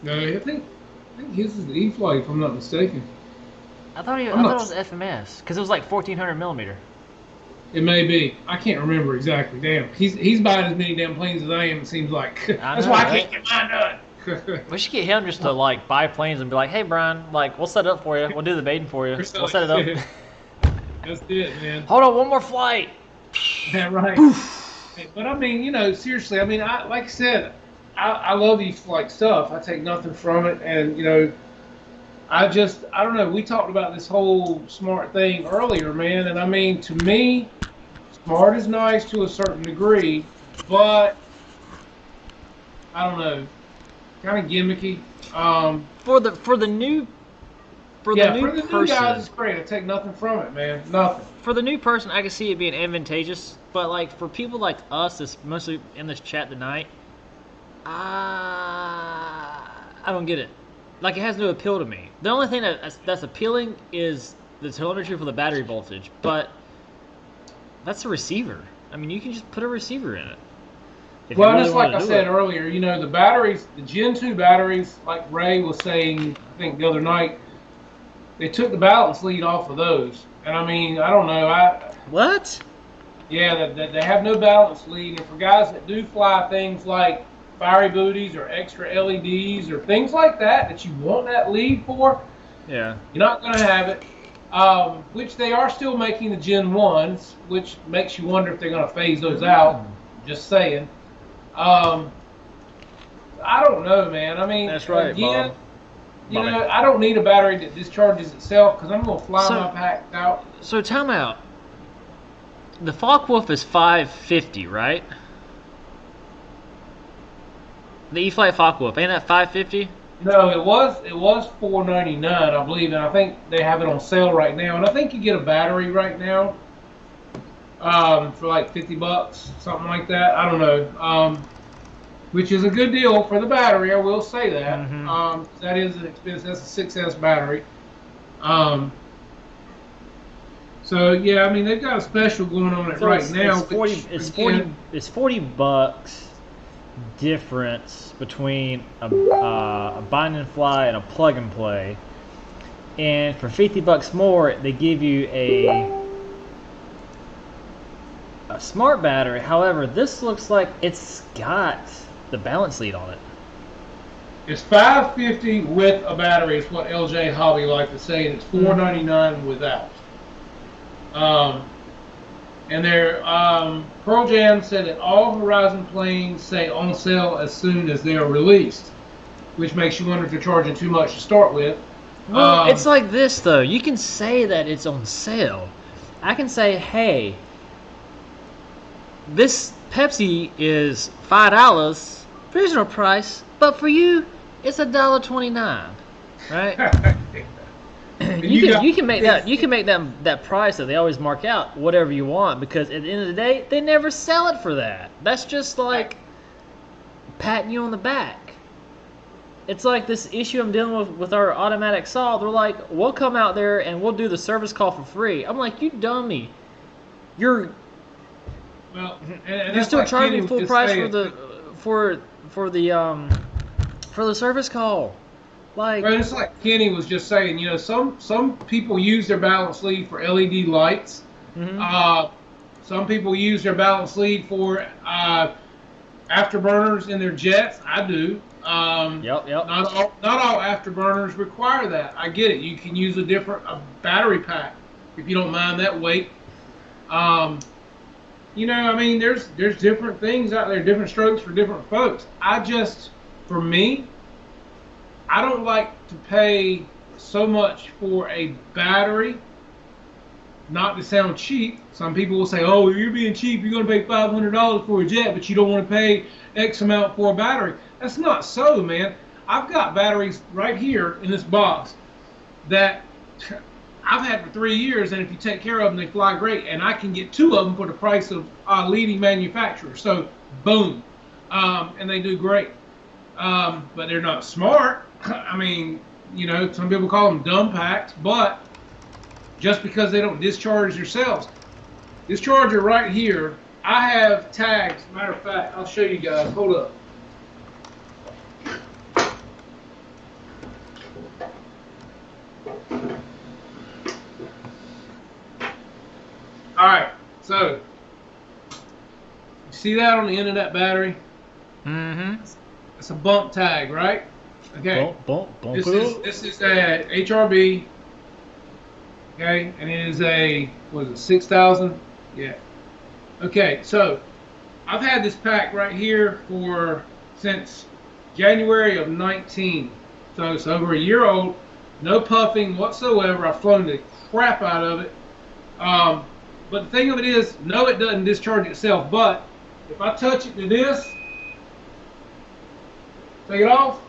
B: No, I think his is the E-flite, if I'm not mistaken.
A: I thought it was FMS because it was like 1,400 millimeter.
B: It may be. I can't remember exactly. Damn, he's buying as many damn planes as I am. It seems like that's why I can't get mine done.
A: We should get him just to like buy planes and be like, "Hey, Brian, like we'll set it up for you. We'll do the baiting for you. We'll set it up."
B: That's it, man.
A: Hold on, one more flight.
B: Yeah, right. But I mean, seriously. I mean, like I said, I love these flight stuff. I take nothing from it, and I don't know. We talked about this whole smart thing earlier, man, and I mean, to me, smart is nice to a certain degree, but I don't know, kind of gimmicky.
A: For the new person,
B: guys, it's great. I take nothing from it, man. Nothing.
A: For the new person, I can see it being advantageous, but like for people like us, that's mostly in this chat tonight, I don't get it. Like, it has no appeal to me. The only thing that's appealing is the telemetry for the battery voltage, but that's a receiver. I mean, you can just put a receiver in it.
B: Well, just like I said earlier, the batteries, the Gen 2 batteries, like Ray was saying, I think the other night, they took the balance lead off of those. And I mean, I don't know.
A: What?
B: Yeah, they have no balance lead. And for guys that do fly things like fiery booties or extra LEDs or things like that you want that lead for,
A: yeah,
B: you're not going to have it. Which they are still making the Gen 1s, which makes you wonder if they're going to phase those out. Just saying. I I don't know, man. I mean,
A: That's right,
B: again,
A: Bob.
B: you know, I don't need a battery that discharges itself because I'm gonna fly
A: So-
B: my packs out.
A: So time out. The Focke-Wulf is 550, right? The E-flite Focke-Wulf, ain't that 550?
B: No, it was $4.99, I believe, and I think they have it on sale right now. And I think you get a battery right now, for like $50, something like that. I don't know, which is a good deal for the battery. I will say that.
A: Mhm.
B: That is an expensive. That's a 6S battery. So yeah, I mean they've got a special going on it right now.
A: It's 40 bucks difference between a bind and fly and a plug and play, and for 50 bucks more they give you a smart battery. However, this looks like it's got the balance lead on it.
B: It's $550 with a battery. Is what LJ Hobby like to say, and it's $4.99 without. And their Pearl Jam said that all Horizon planes say on sale as soon as they are released, which makes you wonder if they're charging too much to start with.
A: Well, it's like this though. You can say that it's on sale. I can say, hey, this Pepsi is $5 original price, but for you it's $1.29, right? You can make that price that they always mark out whatever you want, because at the end of the day they never sell it for that. That's just like patting you on the back. It's like this issue I'm dealing with our automatic saw. They're like, we'll come out there and we'll do the service call for free. I'm like, you dummy. You're still
B: like
A: charging
B: Kenny
A: full
B: was
A: price
B: saying.
A: for the service call. Like,
B: Well, it's like Kenny was just saying, you know, some people use their balance lead for LED lights.
A: mhm.
B: Some people use their balance lead for afterburners in their jets. I do.
A: Yep.
B: Not all afterburners require that. I get it. You can use a battery pack if you don't mind that weight. You know, I mean, there's different things out there, different strokes for different folks. For me, I don't like to pay so much for a battery. Not to sound cheap, some people will say, "Oh, you're being cheap. You're going to pay $500 for a jet, but you don't want to pay X amount for a battery." That's not so, man. I've got batteries right here in this box that I've had for 3 years, and if you take care of them, they fly great. And I can get 2 of them for the price of a leading manufacturer. So, boom, and they do great. But they're not smart. I mean, you know, some people call them dumb packs, but just because they don't discharge themselves. This charger right here, I have tags. Matter of fact, I'll show you guys. Hold up. All right, so you see that on the end of that battery?
A: Mm-hmm.
B: It's a bump tag, right? Okay.
A: Bump.
B: This is a HRB. Okay, and it is a, what is it, 6,000? Yeah. Okay, so I've had this pack right here since January of 19. So it's over a year old. No puffing whatsoever. I've flown the crap out of it. But the thing of it is, no, it doesn't discharge itself. But if I touch it to this, take it off,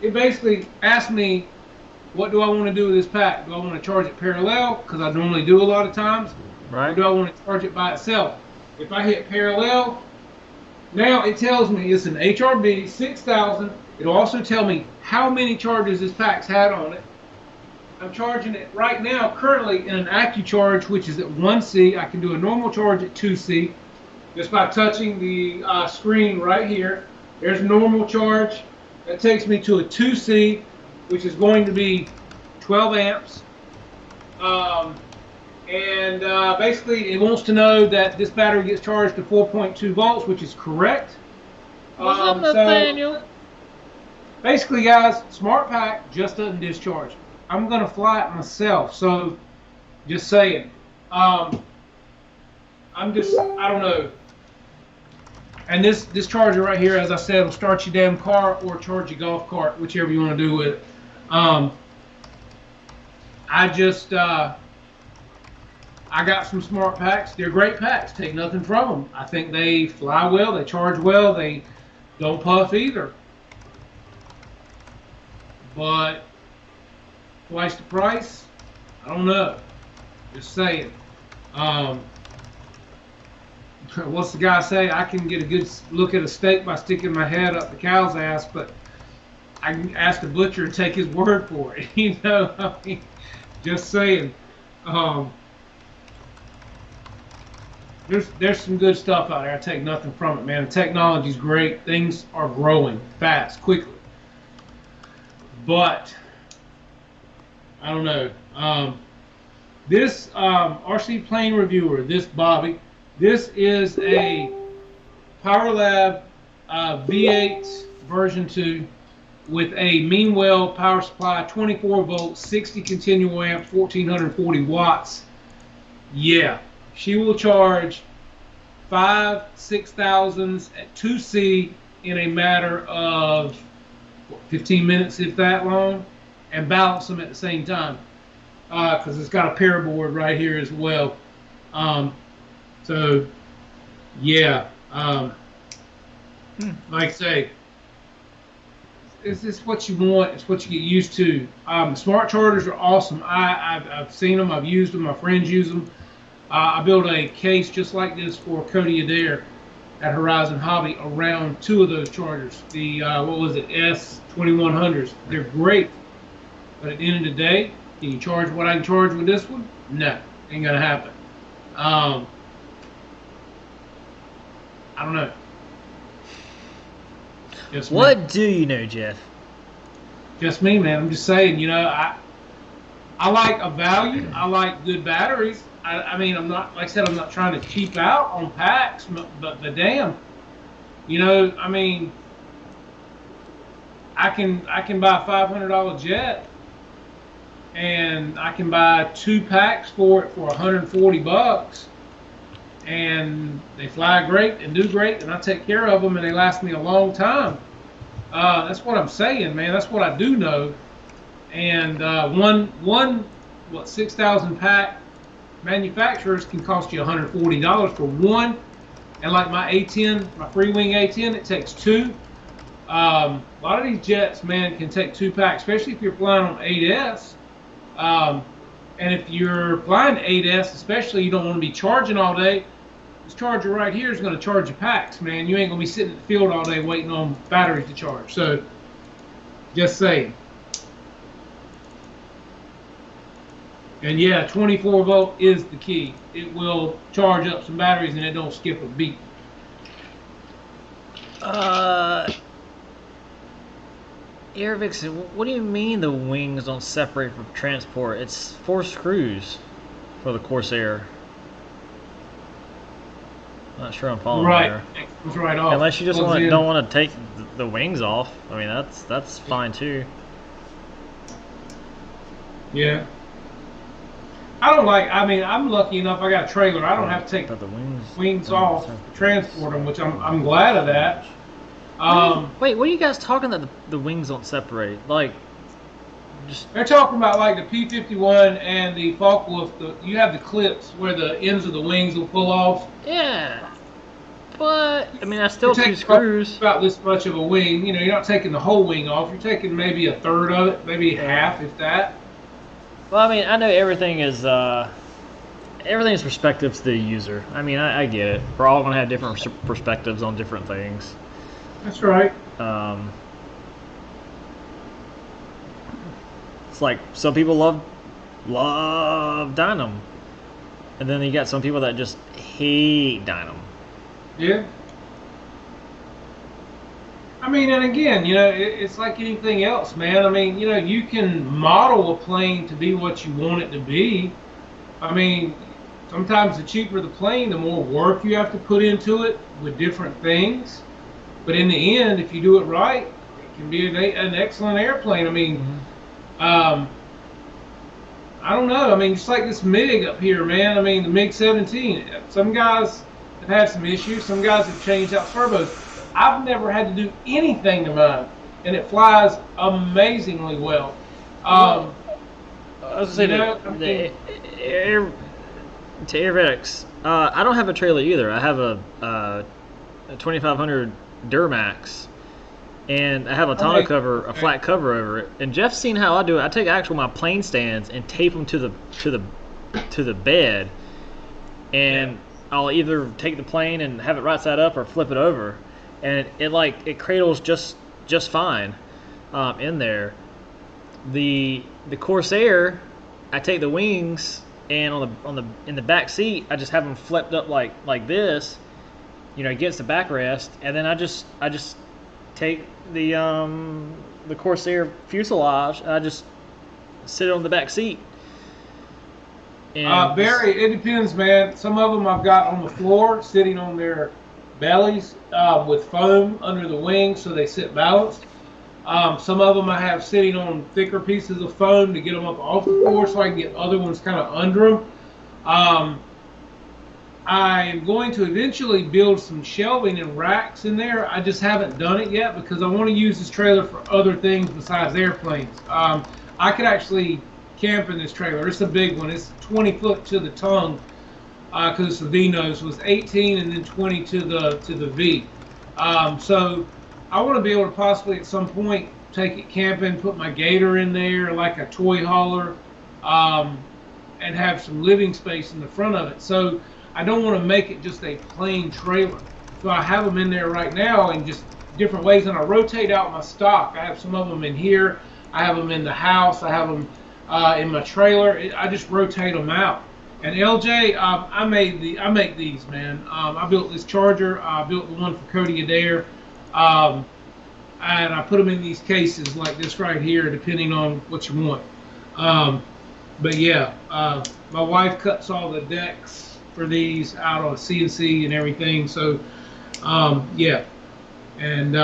B: it basically asks me, what do I want to do with this pack? Do I want to charge it parallel, because I normally do a lot of times?
A: Right.
B: Or do I want to charge it by itself? If I hit parallel, now it tells me it's an HRB 6000. It'll also tell me how many charges this pack's had on it. I'm charging it right now currently in an AccuCharge, which is at 1C. I can do a normal charge at 2C just by touching the screen right here. There's normal charge. That takes me to a 2C, which is going to be 12 amps. Basically, it wants to know that this battery gets charged to 4.2 volts, which is correct.
A: What's up, Nathaniel?
B: Basically, guys, Smart Pack just doesn't discharge. I'm going to fly it myself, so just saying. I don't know. And this charger right here, as I said, will start your damn car or charge your golf cart, whichever you want to do with it. I just I got some smart packs. They're great packs. Take nothing from them. I think they fly well. They charge well. They don't puff either. But twice the price? I don't know. Just saying. What's the guy say? I can get a good look at a steak by sticking my head up the cow's ass, but I can ask the butcher and take his word for it. You know, I mean, just saying. There's some good stuff out there. I take nothing from it, man. The technology's great. Things are growing fast, quickly. But I don't know. This RC Plane Reviewer, this Bobby, this is a PowerLab V8 version 2 with a Meanwell power supply, 24 volts, 60 continual amps, 1440 watts. Yeah, she will charge 6,000s at 2C in a matter of 15 minutes, if that long, and balance them at the same time. Because it's got a pair board right here as well. So, yeah, like I say, it's what you want. It's what you get used to. Smart chargers are awesome. I've seen them. I've used them. My friends use them. I built a case just like this for Cody Adair at Horizon Hobby around 2 of those chargers. The, what was it, S2100s. They're great. But at the end of the day, can you charge what I can charge with this one? No, ain't gonna happen. I don't know. Just
A: what
B: me.
A: do you know, Jeff?
B: Just me, man. I'm just saying, you know, I like a value. I like good batteries. I mean, I'm not, like I said, I'm not trying to cheap out on packs, but the damn, you know, I mean, I can buy a $500 jet, and I can buy 2 packs for it for $140, and they fly great and do great, and I take care of them, and they last me a long time. That's what I'm saying, man. That's what I do know. And one 6,000 pack manufacturers can cost you $140 for one. And like my A10, my Freewing A10, it takes 2. A lot of these jets, man, can take 2 packs, especially if you're flying on 8S. And if you're flying 8S, especially, you don't want to be charging all day. This charger right here is going to charge you packs, man. You ain't going to be sitting in the field all day waiting on batteries to charge. So, just saying. And yeah, 24 volt is the key. It will charge up some batteries and it don't skip a beat.
A: Airvix, what do you mean the wings don't separate from transport? It's 4 screws for the Corsair. Not sure I'm following there.
B: It comes right off.
A: Unless you just don't want to take the wings off. I mean, that's fine too.
B: Yeah. I don't like. I mean, I'm lucky enough. I got a trailer. I don't have to take
A: the
B: wings off to transport them, which I'm glad of that.
A: Wait, what are you guys talking that the wings don't separate? Like, just
B: they're talking about like the P-51 and the Focke-Wulf. You have the clips where the ends of the wings will pull off.
A: Yeah, but I mean, that's still 2 screws.
B: About this much of a wing. You know, you're not taking the whole wing off. You're taking maybe a third of it, maybe half, if that.
A: Well, I mean, I know everything is perspective to the user. I mean, I get it. We're all gonna have different perspectives on different things.
B: That's right.
A: It's like some people love Dynam, and then you got some people that just hate Dynam.
B: Yeah. I mean, and again, you know, it's like anything else, man. I mean, you know, you can model a plane to be what you want it to be. I mean, sometimes the cheaper the plane, the more work you have to put into it with different things. But in the end, if you do it right, it can be an excellent airplane. I mean, I don't know. I mean, just like this MiG up here, man. I mean, the MiG-17. Some guys have had some issues. Some guys have changed out turbos. I've never had to do anything to mine, and it flies amazingly well.
A: I was
B: You
A: gonna
B: know, I
A: say
B: mean,
A: to Airvex, I don't have a trailer either. I have a 2500 Duramax, and I have a tonneau
B: Okay.
A: cover, a flat cover over it. And Jeff's seen how I do it. I take actual my plane stands and tape them to the bed, and I'll either take the plane and have it right side up or flip it over, and it cradles just fine in there. The Corsair, I take the wings and in the back seat, I just have them flipped up like this, against the backrest, and then I just take the Corsair fuselage and I just sit it on the back seat. And
B: Barry, it depends, man. Some of them I've got on the floor, sitting on their bellies with foam under the wings so they sit balanced. Some of them I have sitting on thicker pieces of foam to get them up off the floor so I can get other ones kind of under them. I am going to eventually build some shelving and racks in there. I just haven't done it yet because I want to use this trailer for other things besides airplanes. I could actually camp in this trailer. It's a big one. It's 20 foot to the tongue because it's a V nose. So it's 18 and then 20 to the V. So I want to be able to possibly at some point take it camping, put my gator in there like a toy hauler, and have some living space in the front of it. So I don't want to make it just a plain trailer. So I have them in there right now in just different ways, and I rotate out my stock. I have some of them in here. I have them in the house. I have them in my trailer. I just rotate them out. And LJ, I make these, man. I built this Charger. I built the one for Cody Adair. And I put them in these cases like this right here, depending on what you want. But yeah, my wife cuts all the decks for these out on CNC and everything. So yeah, and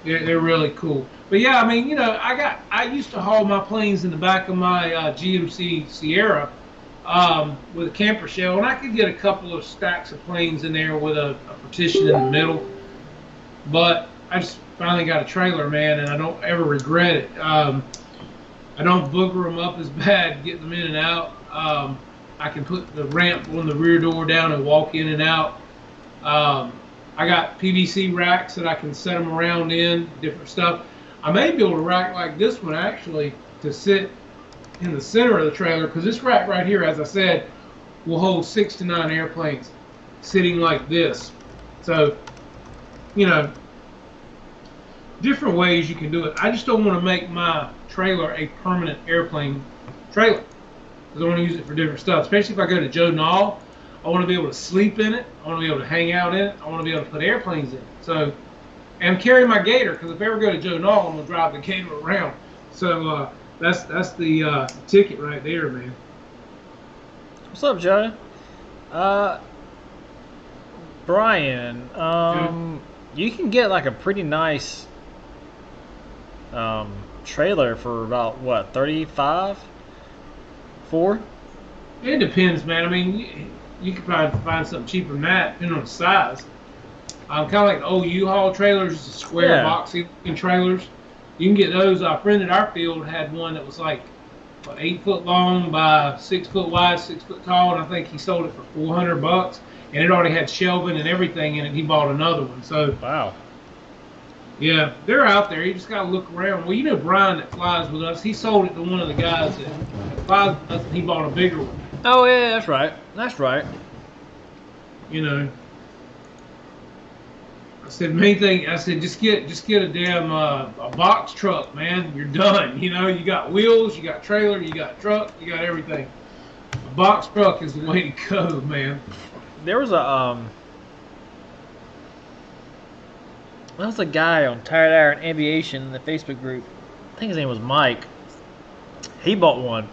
B: they're really cool. But yeah, I mean, I used to haul my planes in the back of my GMC Sierra with a camper shell, and I could get a couple of stacks of planes in there with a partition in the middle. But I just finally got a trailer, man, and I don't ever regret it. I don't booger them up as bad getting them in and out. I can put the ramp on the rear door down and walk in and out. I got PVC racks that I can set them around in, different stuff. I may build a rack like this one actually to sit in the center of the trailer, because this rack right here, as I said, will hold 6 to 9 airplanes sitting like this. So, different ways you can do it. I just don't want to make my trailer a permanent airplane trailer, because I want to use it for different stuff. Especially if I go to Joe Knoll, I want to be able to sleep in it. I want to be able to hang out in it. I want to be able to put airplanes in it. So, and carry my gator, because if I ever go to Joe Knoll, I'm gonna drive the gator around. So that's the ticket right there, man.
A: What's up, Joe? Brian, you can get like a pretty nice trailer for about what, 35? 4?
B: It depends, man. I mean, you could probably find something cheaper than that, depending on the size. Kind of like the old U-Haul trailers, just square boxy trailers. You can get those. A friend at our field had one that was like 8 foot long by 6 foot wide, 6 foot tall, and I think he sold it for $400, and it already had shelving and everything in it. He bought another one. So
A: wow.
B: Yeah, they're out there. You just gotta look around. Well, Brian that flies with us. He sold it to one of the guys that flies with us, and he bought a bigger one.
A: Oh yeah, that's right. That's right.
B: I said, main thing, I said, just get a damn a box truck, man. You're done. You got wheels, you got trailer, you got truck, you got everything. A box truck is the way to go, man.
A: There was a guy on Tired Iron Aviation in the Facebook group. I think his name was Mike. He bought one.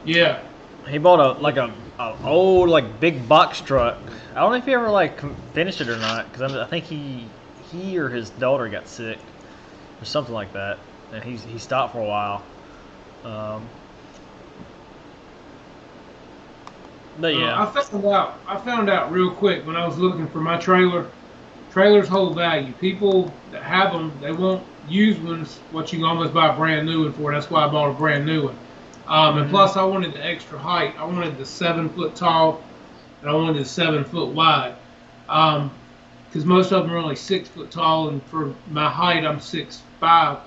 B: Yeah.
A: He bought a old big box truck. I don't know if he ever finished it or not, because I think he or his daughter got sick or something like that, and he stopped for a while. But yeah.
B: I found out real quick when I was looking for my trailer. Trailers hold value. People that have them, they won't use ones what you can almost buy a brand new one for. That's why I bought a brand new one. And plus, I wanted the extra height. I wanted the 7 foot tall, and I wanted the 7 foot wide. Because most of them are only 6 foot tall, and for my height, I'm 6'5". I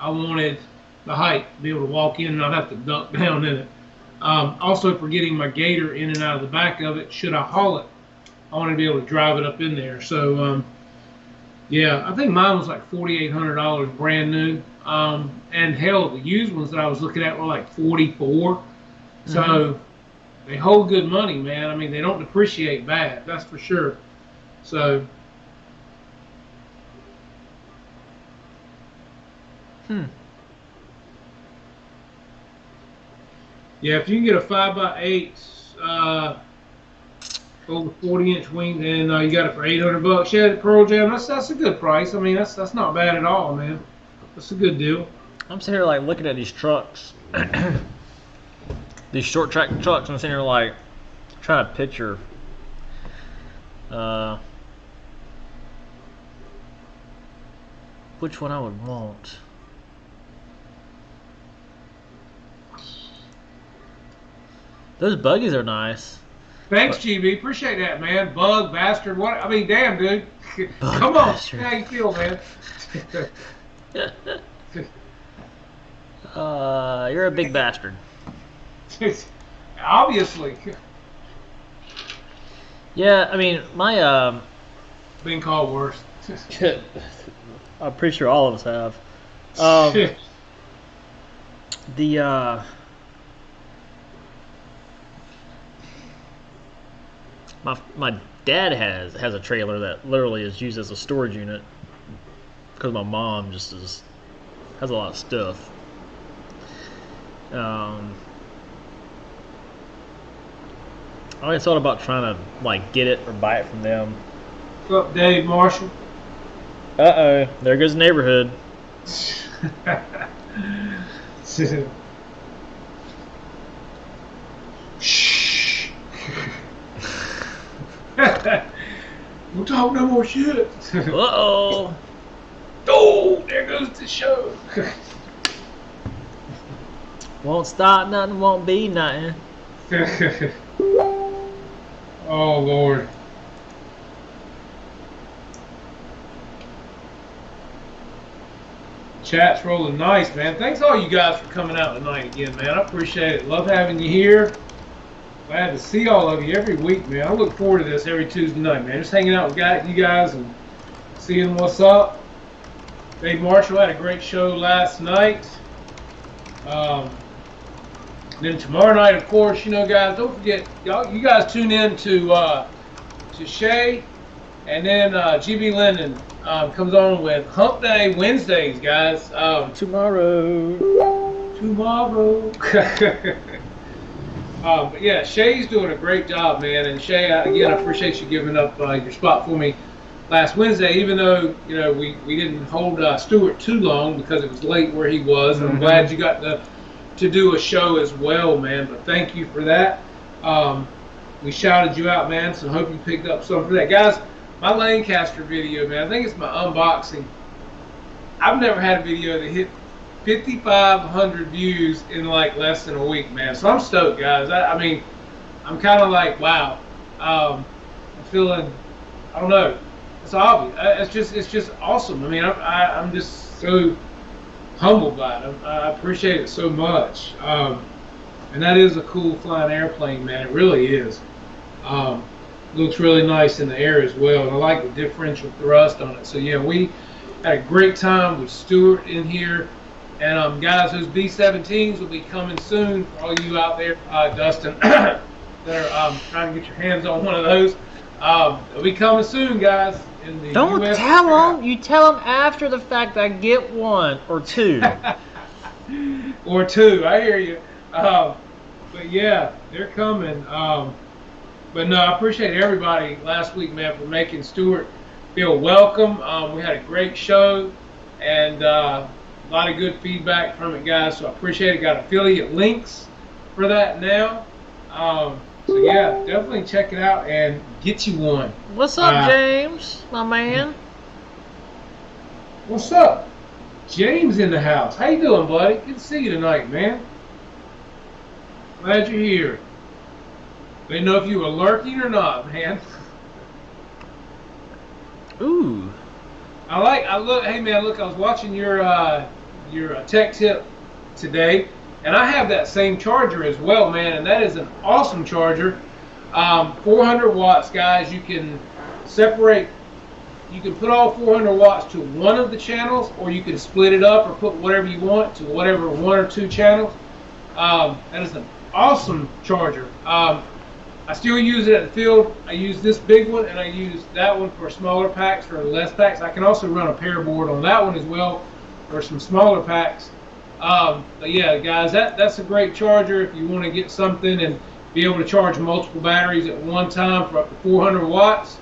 B: wanted the height, to be able to walk in and not have to duck down in it. Also, for getting my gator in and out of the back of it, should I haul it, I want to be able to drive it up in there. So, yeah, I think mine was like $4,800 brand new. And hell, the used ones that I was looking at were like $44. So they hold good money, man. I mean, they don't depreciate bad, that's for sure. So. Yeah, if you can get a 5x8 over 40-inch wing, then you got it for $800. Yeah, the Pearl Jam. That's a good price. I mean, that's not bad at all, man. That's a good deal.
A: I'm sitting here like looking at these trucks, these short track trucks. I'm sitting here like trying to picture. Which one I would want. Those buggies are nice.
B: Thanks, GB. Appreciate that, man. Bug, bastard. What? I mean, damn, dude. Come on.
A: Bastard.
B: How you feel, man?
A: You're a big bastard.
B: Obviously.
A: Yeah, I mean, my
B: Been called worse.
A: I'm pretty sure all of us have. My dad has a trailer that literally is used as a storage unit because my mom just has a lot of stuff. I always thought about trying to like get it or buy it from them.
B: What's up, Dave Marshall?
A: There goes the neighborhood.
B: Shh. Don't talk no more shit.
A: Uh-oh.
B: Oh, there goes the show.
A: Won't stop nothing, won't be nothing.
B: Oh, Lord. Chat's rolling nice, man. Thanks all you guys for coming out tonight again, man. I appreciate it. Love having you here. Glad to see all of you every week, man. I look forward to this every Tuesday night, man. Just hanging out with you guys and seeing what's up. Dave Marshall had a great show last night. Then tomorrow night, of course, you know, guys, don't forget, you guys tune in to Shay, and then GB Linden comes on with Hump Day Wednesdays, guys.
A: Tomorrow.
B: But yeah, Shay's doing a great job, man. And Shay, again, I appreciate you giving up your spot for me last Wednesday, even though, you know, we didn't hold Stuart too long because it was late where he was. And I'm glad you got to do a show as well, man. But thank you for that. We shouted you out, man, so hope you picked up something for that. Guys, my Lancaster video, man, I think it's my unboxing. I've never had a video that hit 5,500 views in like less than a week, man. So I'm stoked, guys. I mean, I'm kind of like, wow. I'm feeling, I don't know. It's obvious. It's just awesome. I mean, I'm just so humbled by it. I appreciate it so much. And that is a cool flying airplane, man. It really is. Looks really nice in the air as well. And I like the differential thrust on it. So yeah, we had a great time with Stuart in here. And guys, those B-17s will be coming soon for all you out there, Dustin, that are trying to get your hands on one of those. They'll be coming soon, guys. In the
A: Don't
B: US
A: tell them. You tell them after the fact I get one or two.
B: Or two, I hear you. But yeah, they're coming. But no, I appreciate everybody last week, man, for making Stuart feel welcome. We had a great show, and a lot of good feedback from it, guys. So I appreciate it. Got affiliate links for that now. So yeah, definitely check it out and get you one.
A: What's up, James, my man?
B: What's up? James in the house. How you doing, buddy? Good to see you tonight, man. Glad you're here. Didn't know if you were lurking or not, man.
A: Ooh.
B: Hey man, look, I was watching your tech tip today, and I have that same charger as well, man, and that is an awesome charger. 400 watts, guys. You can put all 400 watts to one of the channels, or you can split it up or put whatever you want to whatever one or two channels. That is an awesome charger. I still use it at the field. I use this big one, and I use that one for smaller packs, for less packs. I can also run a pair board on that one as well for some smaller packs. But yeah, guys, that's a great charger if you want to get something and be able to charge multiple batteries at one time for up to 400 watts.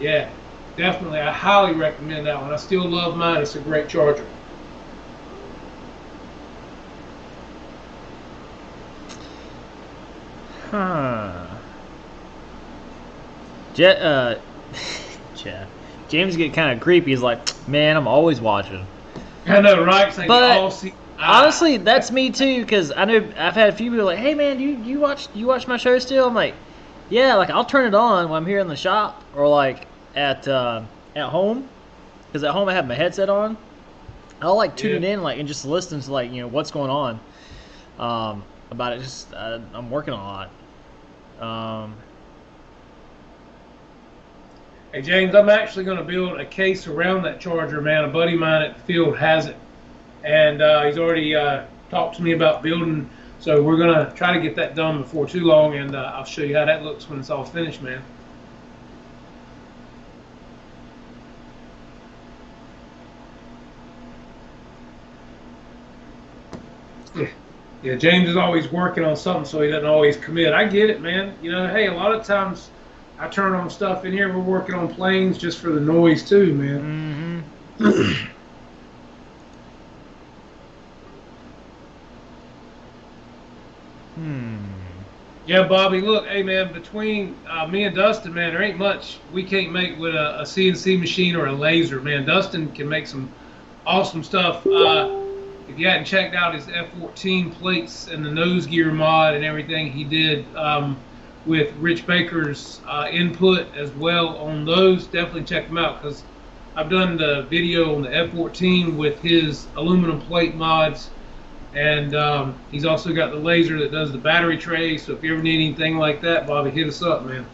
B: Yeah, definitely. I highly recommend that one. I still love mine. It's a great charger.
A: Huh. James get kind of creepy. He's like, man, I'm always watching.
B: I know, right? It's like
A: But honestly, that's me too. Because I know I've had a few people like, hey man, you watch my show still? I'm like, yeah. Like I'll turn it on when I'm here in the shop or like at home. Because at home I have my headset on. I'll like tune it in and just listen to what's going on about it. Just I'm working a lot.
B: Hey James, I'm actually going to build a case around that charger, man. A buddy of mine at the field has it, and he's already talked to me about building. So we're going to try to get that done before too long, and I'll show you how that looks when it's all finished, man. Yeah, James is always working on something, so he doesn't always commit. I get it, man. Hey, a lot of times I turn on stuff in here. We're working on planes just for the noise too, man.
A: Mm-hmm.
B: Yeah, Bobby. Look, hey, man. Between me and Dustin, man, there ain't much we can't make with a CNC machine or a laser, man. Dustin can make some awesome stuff. If you hadn't checked out his F14 plates and the nose gear mod and everything he did with Rich Baker's input as well on those, definitely check them out, because I've done the video on the F14 with his aluminum plate mods, and he's also got the laser that does the battery tray. So if you ever need anything like that, Bobby, hit us up, man.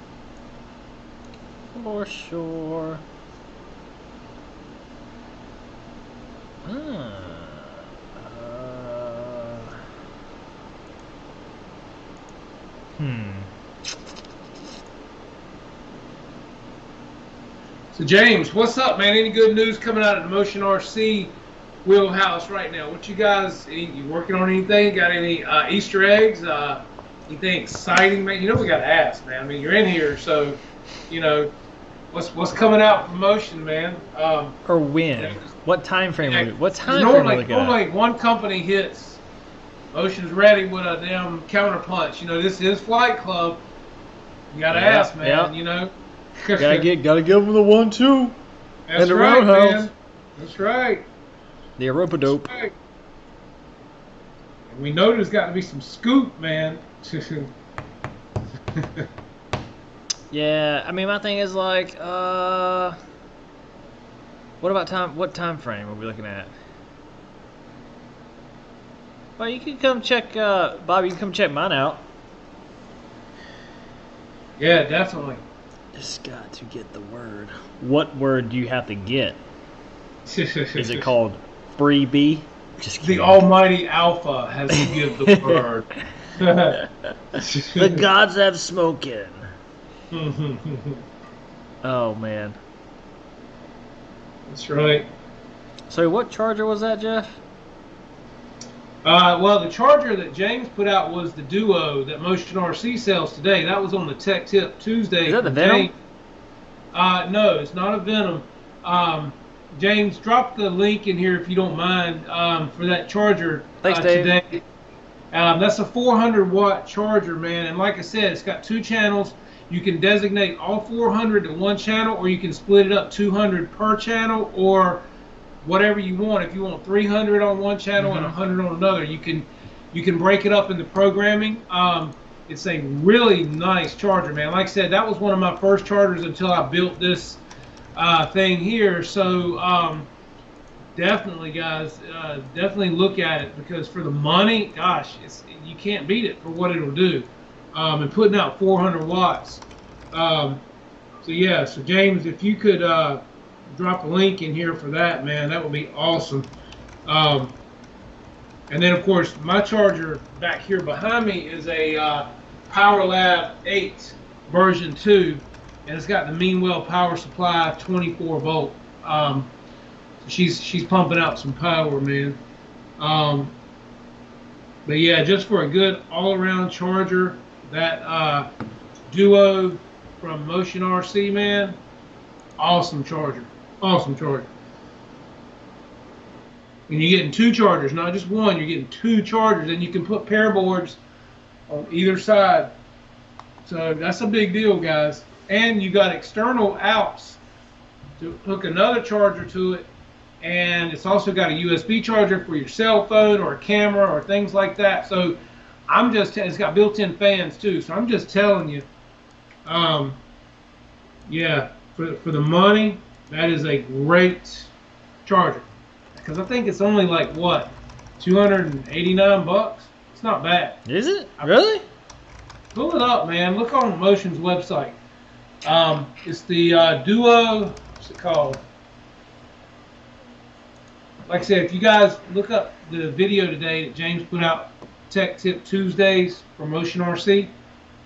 A: For sure.
B: So James, what's up, man? Any good news coming out of the Motion RC wheelhouse right now? What you guys, you working on anything? Got any Easter eggs? Anything exciting, man? We got to ask, man. I mean, you're in here, so what's coming out from Motion, man?
A: Or when? What time frame?
B: Normally one company hits. Motion's ready with a damn counterpunch. This is Flight Club. You got to ask, man.
A: Gotta give them the 1-2.
B: That's
A: and the
B: right,
A: roundhouse.
B: man. That's right.
A: The rope-a-dope.
B: Right. And we know there's got to be some scoop, man.
A: Yeah, I mean, my thing is what about time? What time frame are we looking at? Well, you can come check, Bobby. You can come check mine out.
B: Yeah, definitely.
A: Just got to get the word. What word do you have to get? Is it called freebie? Just kidding.
B: The almighty Alpha has to give the word.
A: The gods have spoken. Oh, man.
B: That's right.
A: So what charger was that, Jeff?
B: Well, the charger that James put out was the Duo that Motion RC sells today. That was on the Tech Tip Tuesday.
A: Is that the Venom?
B: No, it's not a Venom. James, drop the link in here if you don't mind for that charger
A: Thanks, Dave.
B: today. That's a 400-watt charger, man. And like I said, it's got 2 channels. You can designate all 400 to one channel, or you can split it up 200 per channel, or whatever you want. If you want 300 on one channel and 100 on another, you can break it up in the programming. It's a really nice charger, man. Like I said, that was one of my first chargers until I built this thing here. So definitely, guys, definitely look at it, because for the money, gosh, you can't beat it for what it'll do. And putting out 400 watts. So yeah, so James, if you could drop a link in here for that, man, that would be awesome. And then, of course, my charger back here behind me is a PowerLab 8 version 2, and it's got the Meanwell power supply 24 volt. So she's pumping out some power, man. But yeah, just for a good all-around charger, that Duo from Motion RC, man, awesome charger. Awesome charger. And you're getting 2 chargers, not just one. You're getting 2 chargers, and you can put pair boards on either side. So that's a big deal, guys. And you got external outs to hook another charger to it, and it's also got a USB charger for your cell phone or a camera or things like that. So it's got built-in fans too. So I'm just telling you, yeah, for the money, that is a great charger. Because I think it's only like, what, 289 bucks? It's not bad.
A: Is it? Really?
B: Pull it up, man. Look on Motion's website. It's the Duo, what's it called? Like I said, if you guys look up the video today that James put out, Tech Tip Tuesdays for Motion RC.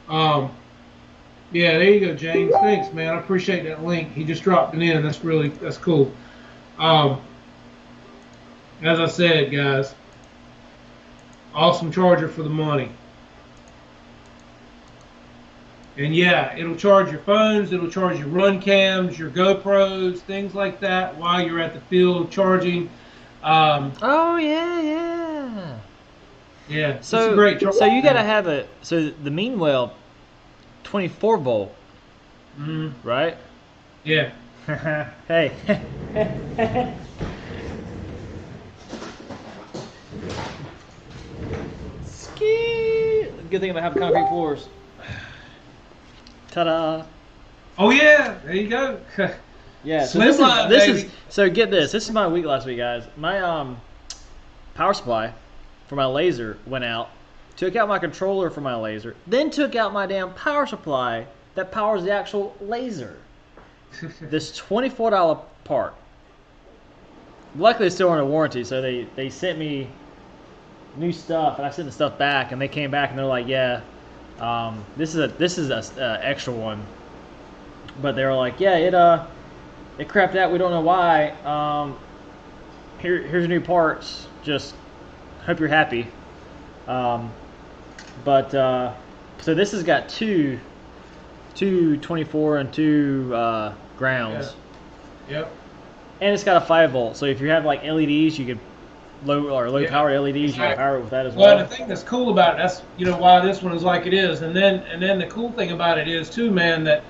B: Yeah, there you go, James. Thanks, man. I appreciate that link. He just dropped it in. That's cool. As I said, guys, awesome charger for the money. And yeah, it'll charge your phones, it'll charge your run cams, your GoPros, things like that while you're at the field charging.
A: Oh yeah.
B: Yeah,
A: so
B: it's a great charger.
A: So you gotta have the Meanwell 24 volt, right?
B: Yeah.
A: Hey. Ski. Good thing about having concrete floors. Ta-da!
B: Oh yeah, there you go.
A: Yeah. So so get this. This is my week last week, guys. My power supply for my laser went out. Took out my controller for my laser. Then took out my damn power supply that powers the actual laser. This $24 part. Luckily, it's still under warranty, so they sent me new stuff, and I sent the stuff back, and they came back and they're like, yeah, this is a extra one, but they were like, yeah, it crapped out. We don't know why. Here's new parts. Just hope you're happy. So this has got two 24 and 2 grounds.
B: Yeah. Yep.
A: And it's got a 5 volt. So if you have like LEDs, you could low power LEDs, you can power it with that as well.
B: Well, the thing that's cool about it, that's why this one is like it is, and then the cool thing about it is too, man, that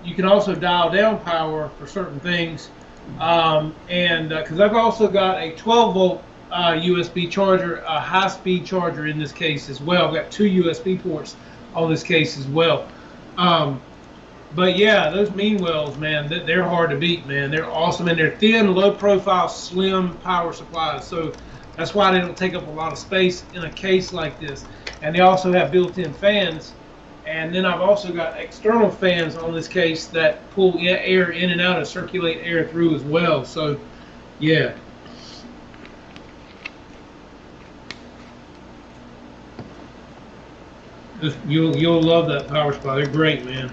B: you can also dial down power for certain things, and because I've also got a 12 volt USB charger, a high speed charger in this case as well. I've got 2 USB ports on this case as well. But yeah, those Meanwells, man, they're hard to beat, man. They're awesome, and they're thin, low profile, slim power supplies. So that's why they don't take up a lot of space in a case like this. And they also have built-in fans. And then I've also got external fans on this case that pull air in and out and circulate air through as well. So yeah. You'll love that power supply. They're great, man.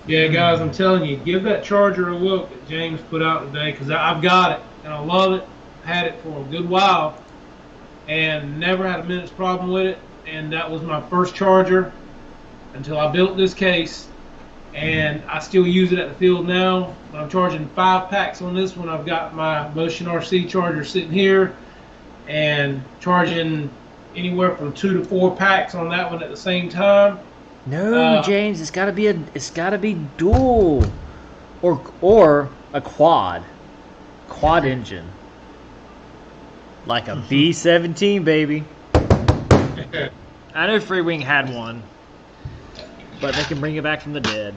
B: Yeah, guys, I'm telling you, give that charger a look that James put out today, because I've got it and I love it. Had it for a good while and never had a minute's problem with it. And that was my first charger until I built this case. and I still use it at the field now. I'm charging 5 packs on this one. I've got my Motion RC charger sitting here, and charging anywhere from 2 to 4 packs on that one at the same time.
A: No, James, it's gotta be dual, or a quad engine, like a B-17, baby. I know Free Wing had one, but they can bring it back from the dead.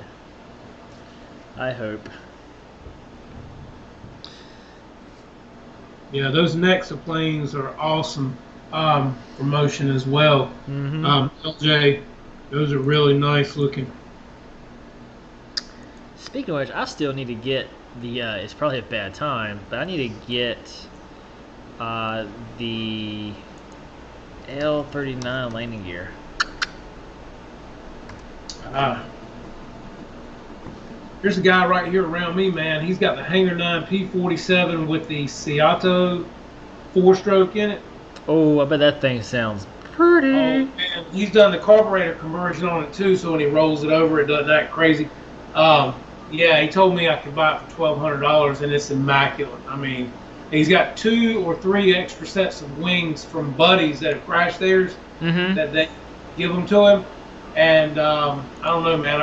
A: I hope.
B: Yeah, those Nexa planes are awesome for motion as well. LJ, those are really nice looking.
A: Speaking of which, I still need to get the. It's probably a bad time, but I need to get the L39 landing gear.
B: Here's a guy right here around me, man. He's got the Hanger 9 P47 with the Seattle 4-stroke in it.
A: Oh, I bet that thing sounds pretty.
B: Oh, man. He's done the carburetor conversion on it too, so when he rolls it over, it doesn't act crazy. Yeah, he told me I could buy it for $1,200, and it's immaculate. I mean, he's got 2 or 3 extra sets of wings from buddies that have crashed theirs that they give them to him. And I don't know, man.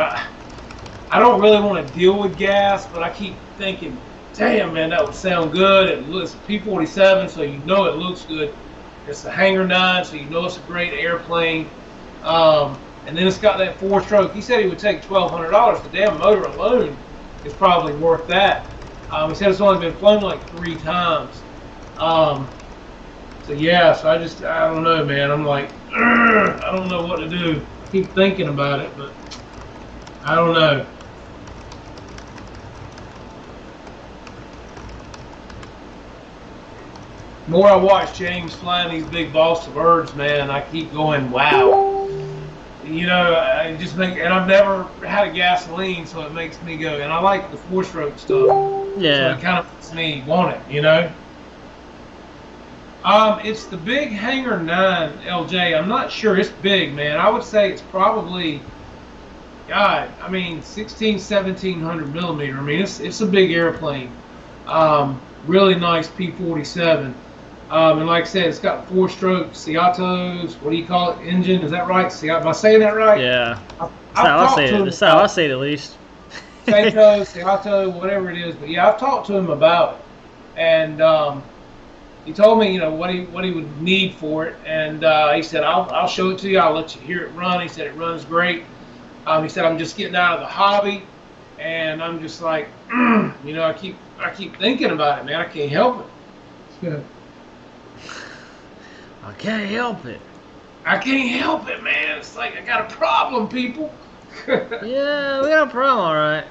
B: I don't really want to deal with gas, but I keep thinking, damn, man, that would sound good. It looks P47, so you know it looks good. It's the Hanger 9, so you know it's a great airplane. And then it's got that 4-stroke. He said he would take $1,200. The damn motor alone is probably worth that. He said it's only been flown like 3 times. So yeah, so I don't know, man. I'm like, I don't know what to do. I keep thinking about it, but I don't know. The more I watch James flying these big Boston birds, man, I keep going, wow. You know, I just make, and I've never had a gasoline, so it makes me go. And I like the 4-stroke stuff.
A: Yeah.
B: So it kind of makes me want it, you know. It's the big Hanger 9 LJ. I'm not sure. It's big, man. I would say it's probably, God, I mean, 1700 millimeter. I mean, it's a big airplane. Really nice P47. And like I said, it's got 4-stroke Seatos. What do you call it? Engine? Is that right? Am I saying that right?
A: Yeah. That's how I say it, at least.
B: Seato, Seato, whatever it is. But yeah, I've talked to him about it, and he told me, you know, what he would need for it, and he said, I'll show it to you. I'll let you hear it run. He said it runs great. He said I'm just getting out of the hobby, and I'm just like, you know, I keep thinking about it, man. I can't help it. Yeah.
A: I can't help it.
B: I can't help it, man. It's like I got a problem, people.
A: Yeah, we got a problem, all right.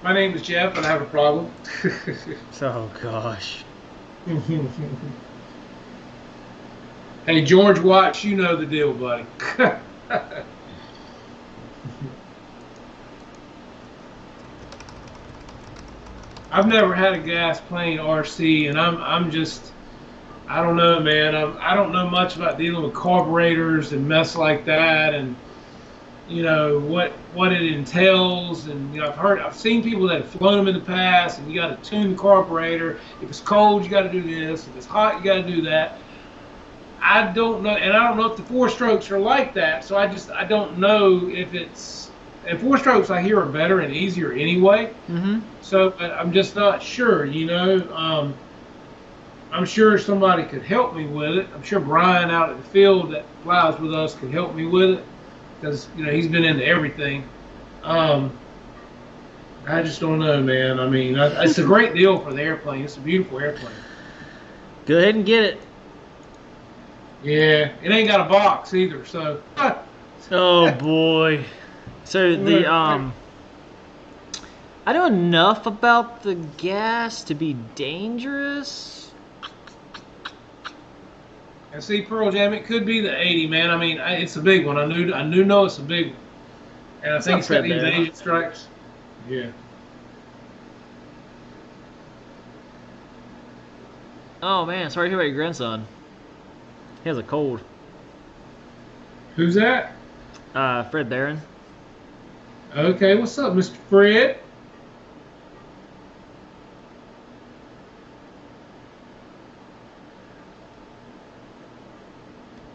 B: My name is Jeff, and I have a problem.
A: Oh, gosh.
B: Hey, George Watts, you know the deal, buddy. I've never had a gas plane RC, and I'm just, I don't know, man. I don't know much about dealing with carburetors and mess like that, and you know what it entails. And you know, I've seen people that have flown them in the past, and you got to tune the carburetor. If it's cold, you got to do this. If it's hot, you got to do that. I don't know, and I don't know if the 4-strokes are like that. So I don't know if it's. And 4-strokes I hear are better and easier anyway. So but I'm just not sure, you know. I'm sure somebody could help me with it. I'm sure Brian out at the field that flies with us could help me with it, because you know he's been into everything. I just don't know, man. I mean, it's a great deal for the airplane. It's a beautiful airplane.
A: Go ahead and get it.
B: Yeah, it ain't got a box either, so.
A: Oh boy. So the I know enough about the gas to be dangerous.
B: And see, Pearl Jam, it could be the 80, man. I mean, it's a big one. I know it's a big one. And I think it's got these Asian stripes. Yeah.
A: Oh man, sorry to hear about your grandson. He has a cold.
B: Who's that?
A: Fred Barron.
B: Okay, what's up, Mr. Fred?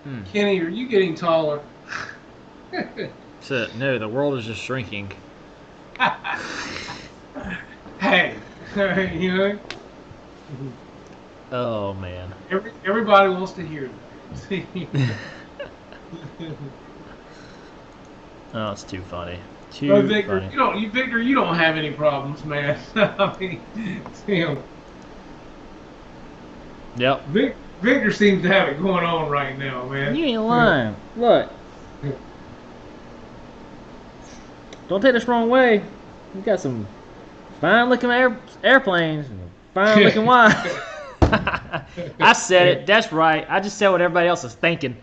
A: Hmm.
B: Kenny, are you getting taller?
A: So, no, the world is just shrinking.
B: Hey, you know,
A: Oh man.
B: everybody wants to hear that.
A: Oh, it's too funny.
B: But
A: Too
B: Victor,
A: funny.
B: Victor, you don't have any problems, man. I mean, Tim,
A: Yep.
B: Victor seems to have it going on right now, man.
A: You ain't lying. Look. Don't take this wrong way. You got some fine looking airplanes and fine looking wine. I said it. That's right. I just said what everybody else is thinking.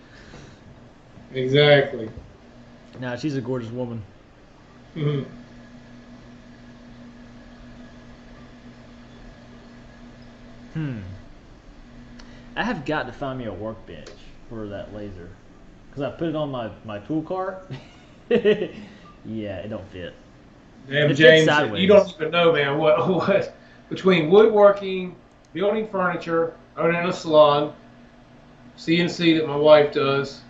B: Exactly.
A: Nah, she's a gorgeous woman.
B: Mhm.
A: I have got to find me a workbench for that laser. Because I put it on my tool cart. Yeah, it don't fit.
B: Damn,
A: It fits
B: James,
A: sideways.
B: you don't even know, man, what between woodworking, building furniture, owning a salon, CNC that my wife does.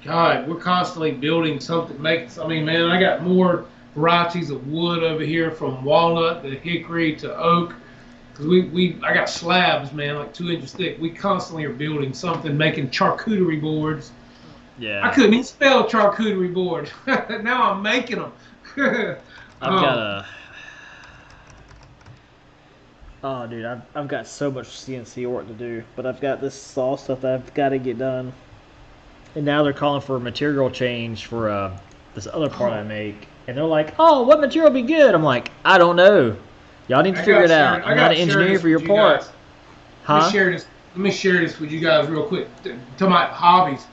B: God, we're constantly building something. I mean, man, I got more varieties of wood over here, from walnut to hickory to oak. Cause I got slabs, man, like 2 inches thick. We constantly are building something, making charcuterie boards.
A: Yeah.
B: I couldn't even spell charcuterie board. Now I'm making them.
A: I've got a. Oh, dude, I've got so much CNC work to do, but I've got this saw stuff that I've got to get done. And now they're calling for a material change for this other part I make, and they're like, "Oh, what material would be good?" I'm like, "I don't know. Y'all need to figure it out. I'm not an engineer for your part." Huh?
B: Let me share this with you guys real quick. To my hobbies.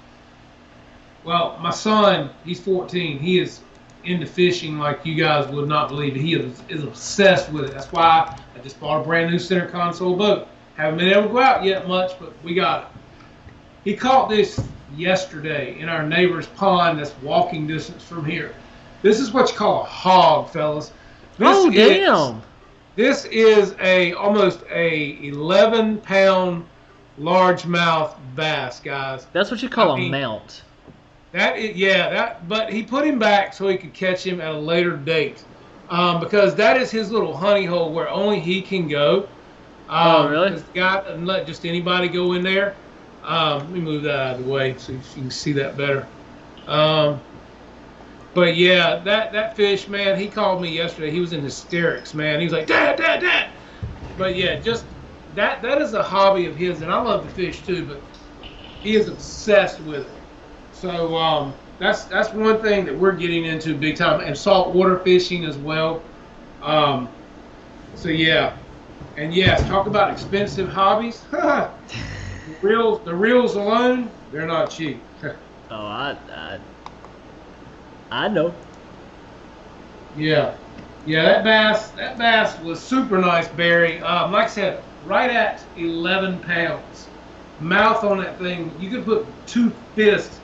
B: Well, my son, he's 14. He is into fishing like you guys would not believe. He is obsessed with it. That's why I just bought a brand new center console boat. Haven't been able to go out yet much, but we got it. He caught this yesterday in our neighbor's pond that's walking distance from here. This is what you call a hog, fellas.
A: Damn!
B: This is almost a 11-pound largemouth bass, guys.
A: That's what you call a mount.
B: But he put him back so he could catch him at a later date, because that is his little honey hole where only he can go.
A: Oh, really?
B: Because the guy doesn't let just anybody go in there. Let me move that out of the way so you can see that better. But yeah, that fish, man, he called me yesterday. He was in hysterics, man. He was like, "Dad, Dad, Dad." But yeah, just that is a hobby of his, and I love to fish too, but he is obsessed with it. So that's one thing that we're getting into big time, and saltwater fishing as well. So yeah, and yes, talk about expensive hobbies. The reels alone, they're not cheap.
A: Oh, I know.
B: Yeah, that bass was super nice, Barry. Like I said, right at 11 pounds. Mouth on that thing, you could put 2 fists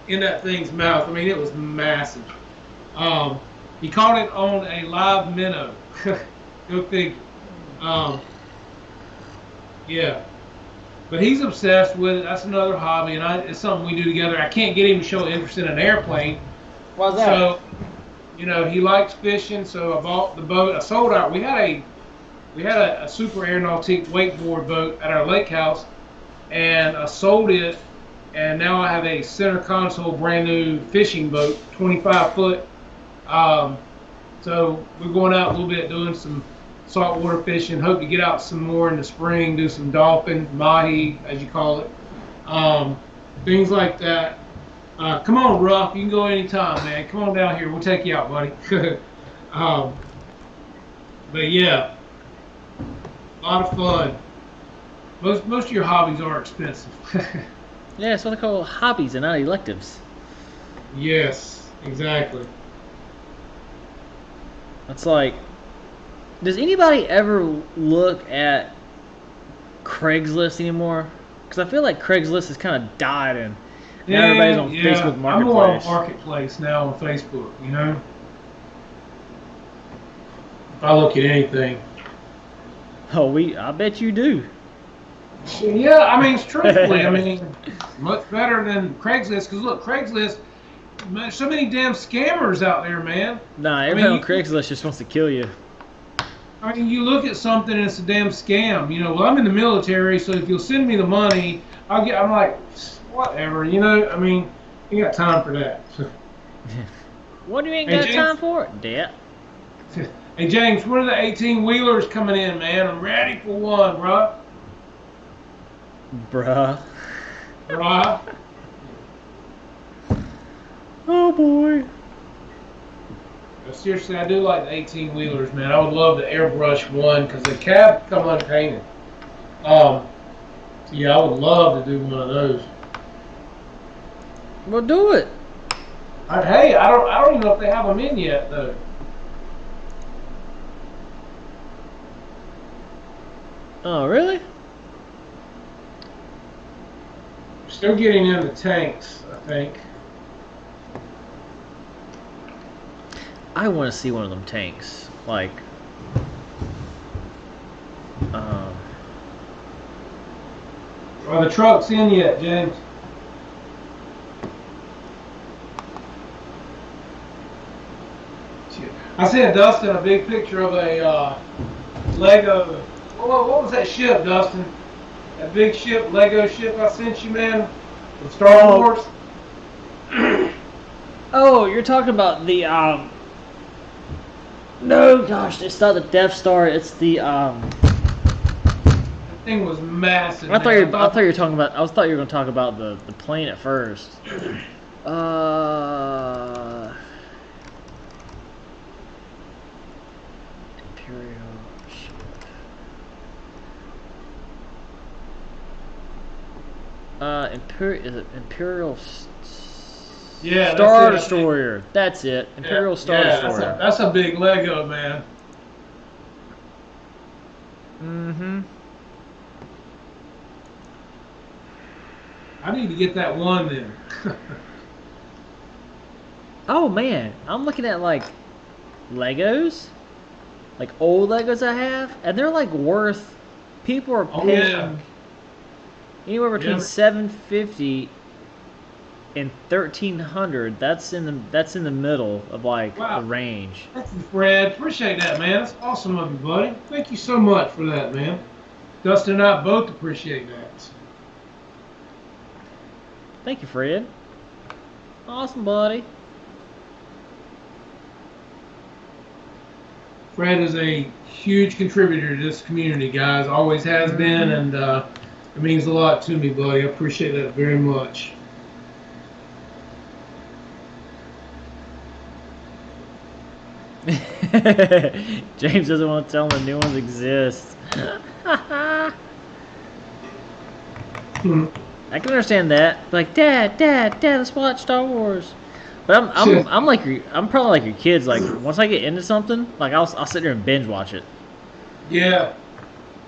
B: in that thing's mouth. I mean, it was massive. He caught it on a live minnow. Go figure. Yeah. But he's obsessed with it. That's another hobby, and it's something we do together. I can't get him to show interest in an airplane.
A: Why's that?
B: So, he likes fishing, so I bought the boat. I sold out. We had a super aeronautic wakeboard boat at our lake house, and I sold it, and now I have a center console brand new fishing boat, 25 foot. So we're going out a little bit doing some saltwater fishing. Hope to get out some more in the spring, do some dolphin, mahi, as you call it, things like that. Come on, Ruff. You can go anytime, man. Come on down here. We'll take you out, buddy. But yeah, a lot of fun. Most of your hobbies are expensive.
A: Yeah, that's what I call hobbies and not electives.
B: Yes, exactly.
A: It's like, does anybody ever look at Craigslist anymore? Because I feel like Craigslist has kind of died, and Now everybody's on
B: yeah.
A: Facebook
B: I'm more on
A: Marketplace.
B: Marketplace now on Facebook, you know? If I look at anything.
A: Oh, I bet you do.
B: Yeah, I mean, truthfully, I mean, much better than Craigslist. Because look, Craigslist, man, so many damn scammers out there, man.
A: Nah,
B: I
A: everybody
B: mean,
A: on Craigslist just wants to kill you.
B: I mean, you look at something and it's a damn scam. You know, well, I'm in the military, so if you'll send me the money, I'm like, whatever, you know? I mean, you got time for that.
A: What do you ain't
B: Hey,
A: got
B: James?
A: time for? Debt.
B: Hey, James, when are the 18-wheelers coming in, man? I'm ready for one, bro.
A: Bruh.
B: Bruh.
A: Oh boy.
B: Seriously, I do like the 18-wheelers, man. I would love the airbrush one because the cab come unpainted. Yeah, I would love to do one of those.
A: Well, do it.
B: Hey, I don't even know if they have them in yet though.
A: Oh, really?
B: Still getting in the tanks, I think.
A: I want to see one of them tanks. Like,
B: Are the trucks in yet, James? I sent Dustin a big picture of a Lego. What was that ship, Dustin? That big ship, Lego ship I sent you, man? From Star Wars?
A: oh, you're talking about the No, gosh, it's not the Death Star. It's the
B: That thing was massive.
A: I thought
B: man.
A: you were talking about. I thought you were going to talk about the plane at first. Imperial ship. Is it Imperial?
B: Yeah,
A: Star
B: that's it.
A: Destroyer. That's it. Imperial Star Destroyer.
B: That's a big Lego, man.
A: Mm-hmm.
B: I need to get that one then.
A: Oh man, I'm looking at like Legos, like old Legos I have, and they're like worth. People are paying anywhere between $750 and $1,300. That's in the middle of like the range.
B: Thank you, Fred. Appreciate that, man. That's awesome of you, buddy. Thank you so much for that, man. Dustin and I both appreciate that.
A: Thank you, Fred. Awesome, buddy.
B: Fred is a huge contributor to this community, guys. Always has been, and it means a lot to me, buddy. I appreciate that very much.
A: James doesn't want to tell him the new ones exist. I can understand that. Like, Dad, let's watch Star Wars. But I'm probably like your kids. Like, once I get into something, like I'll sit there and binge watch it.
B: Yeah,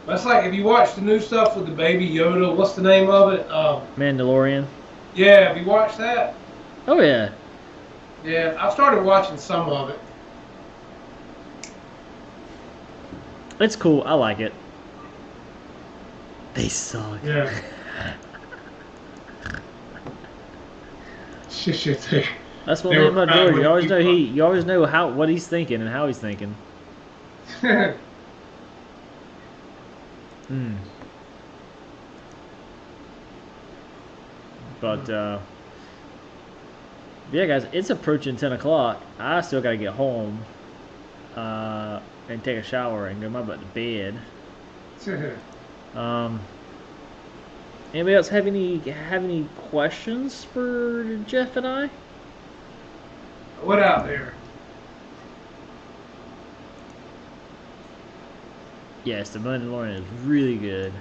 B: that's like if you watch the new stuff with the baby Yoda. What's the name of it?
A: Mandalorian.
B: Yeah, have you watched that?
A: Oh yeah.
B: Yeah, I started watching some of it.
A: It's cool. I like it. They suck.
B: Yeah. Shit.
A: That's one thing about George. You always know what he's thinking and how he's thinking. But yeah, guys, it's approaching 10 o'clock. I still gotta get home and take a shower and go my butt to bed. Anybody else have any questions for Jeff and I?
B: What out there?
A: Yes, the Mandalorian is really good.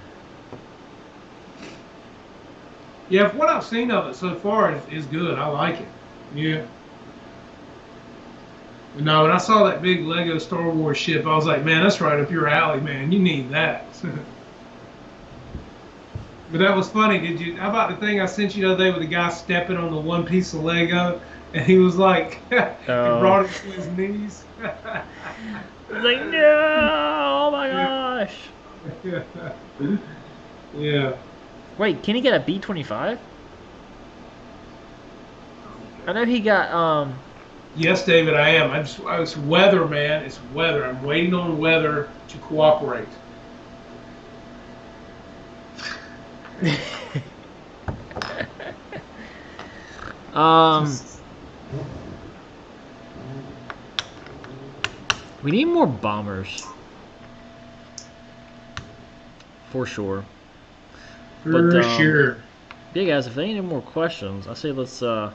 B: Yeah, what I've seen of it so far is good. I like it. Yeah. No, when I saw that big Lego Star Wars ship, I was like, man, that's right up your alley, man. You need that. But that was funny. Did you? How about the thing I sent you the other day with the guy stepping on the one piece of Lego, and he was like, he
A: Oh.
B: brought it to his knees.
A: It's like, no! Oh my gosh!
B: Yeah.
A: Wait, can he get a B-25? I know he got
B: Yes, David, I am. It's weather, man. It's weather. I'm waiting on weather to cooperate.
A: um we need more bombers for sure.
B: For
A: But,
B: sure.
A: Yeah, guys, if there ain't any more questions, I say let's wrap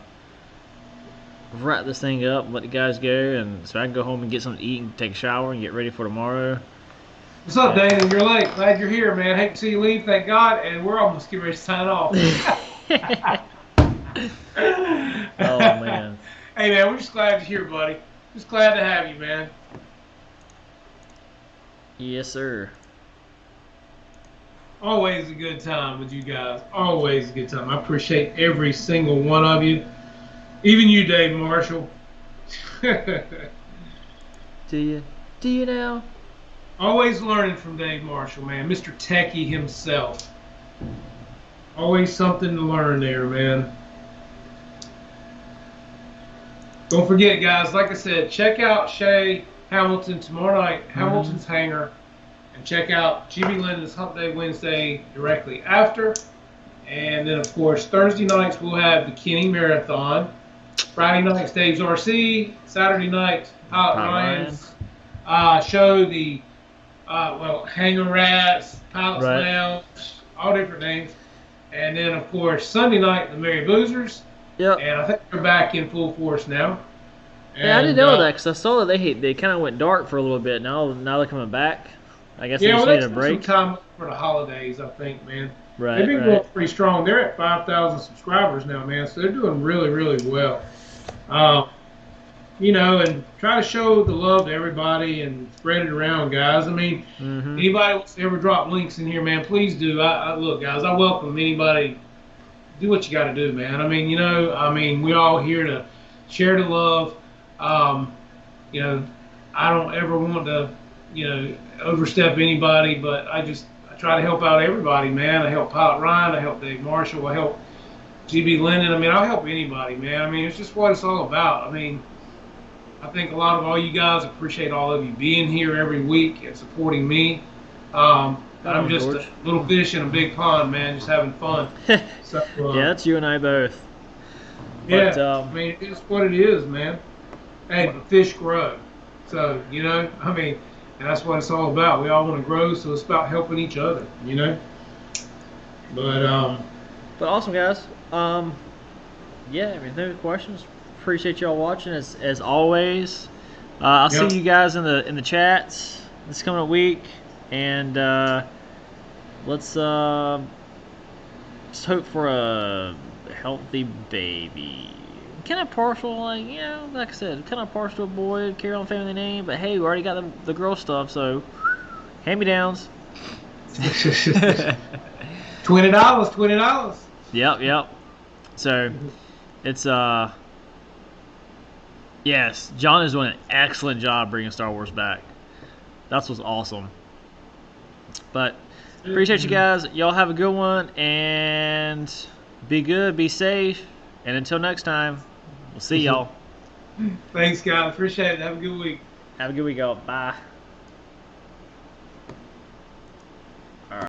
A: this thing up, let the guys go, and so I can go home and get something to eat and take a shower and get ready for tomorrow.
B: What's up, Dana? You're late. Glad you're here, man. Hate to see you leave, thank God, and we're almost getting ready to sign off.
A: Oh man.
B: Hey, man, we're just glad you're here, buddy. Just glad to have you, man.
A: Yes, sir.
B: Always a good time with you guys. Always a good time. I appreciate every single one of you. Even you, Dave Marshall.
A: Do you? Do you now?
B: Always learning from Dave Marshall, man. Mr. Techie himself. Always something to learn there, man. Don't forget, guys, like I said, check out Shay Hamilton tomorrow night, Hamilton's Hangar, and check out GB Linda's Hump Day Wednesday directly after. And then, of course, Thursday nights we'll have the Kenny Marathon. Friday nights, Dave's RC. Saturday night, Ryan's show, the Hangar Rats, Pilots Lounge, all different names. And then, of course, Sunday night, the Merry Boozers.
A: Yep.
B: And I think they're back in full force now.
A: Yeah, I didn't know that because I saw that they kind of went dark for a little bit. Now they're coming back. I guess they just need a break.
B: Some time for the holidays, I think, man.
A: Right.
B: They've been going pretty strong. They're at 5,000 subscribers now, man. So they're doing really, really well. And try to show the love to everybody and spread it around, guys. I mean, anybody wants to ever drop links in here, man, please do. Look, guys, I welcome anybody. Do what you got to do, man. I mean, we're all here to share the love. I don't ever want to, overstep anybody, but I try to help out everybody, man. I help Pilot Ryan. I help Dave Marshall. I help GB Linden. I mean, I'll help anybody, man. I mean, it's just what it's all about. I mean, I think a lot of all you guys appreciate all of you being here every week and supporting me. I'm just a little fish in a big pond, man, just having fun. So,
A: yeah, it's you and I both.
B: Yeah, I mean, it's what it is, man. Hey, the fish grow. So, and that's what it's all about. We all want to grow, so it's about helping each other, But
A: awesome, guys. No questions. Appreciate y'all watching as always. I'll see you guys in the chats this coming week, and let's hope for a healthy baby. Kind of partial, like I said, kind of partial to a boy, carry on family name, but hey, we already got the girl stuff, so hand-me-downs.
B: $20.
A: Yep. So it's yes, John is doing an excellent job bringing Star Wars back. That's what's awesome. But appreciate you guys. Y'all have a good one, and be good, be safe, and until next time, we'll see y'all.
B: Thanks, guys. Appreciate it. Have a good week.
A: Have a good week, y'all. Bye.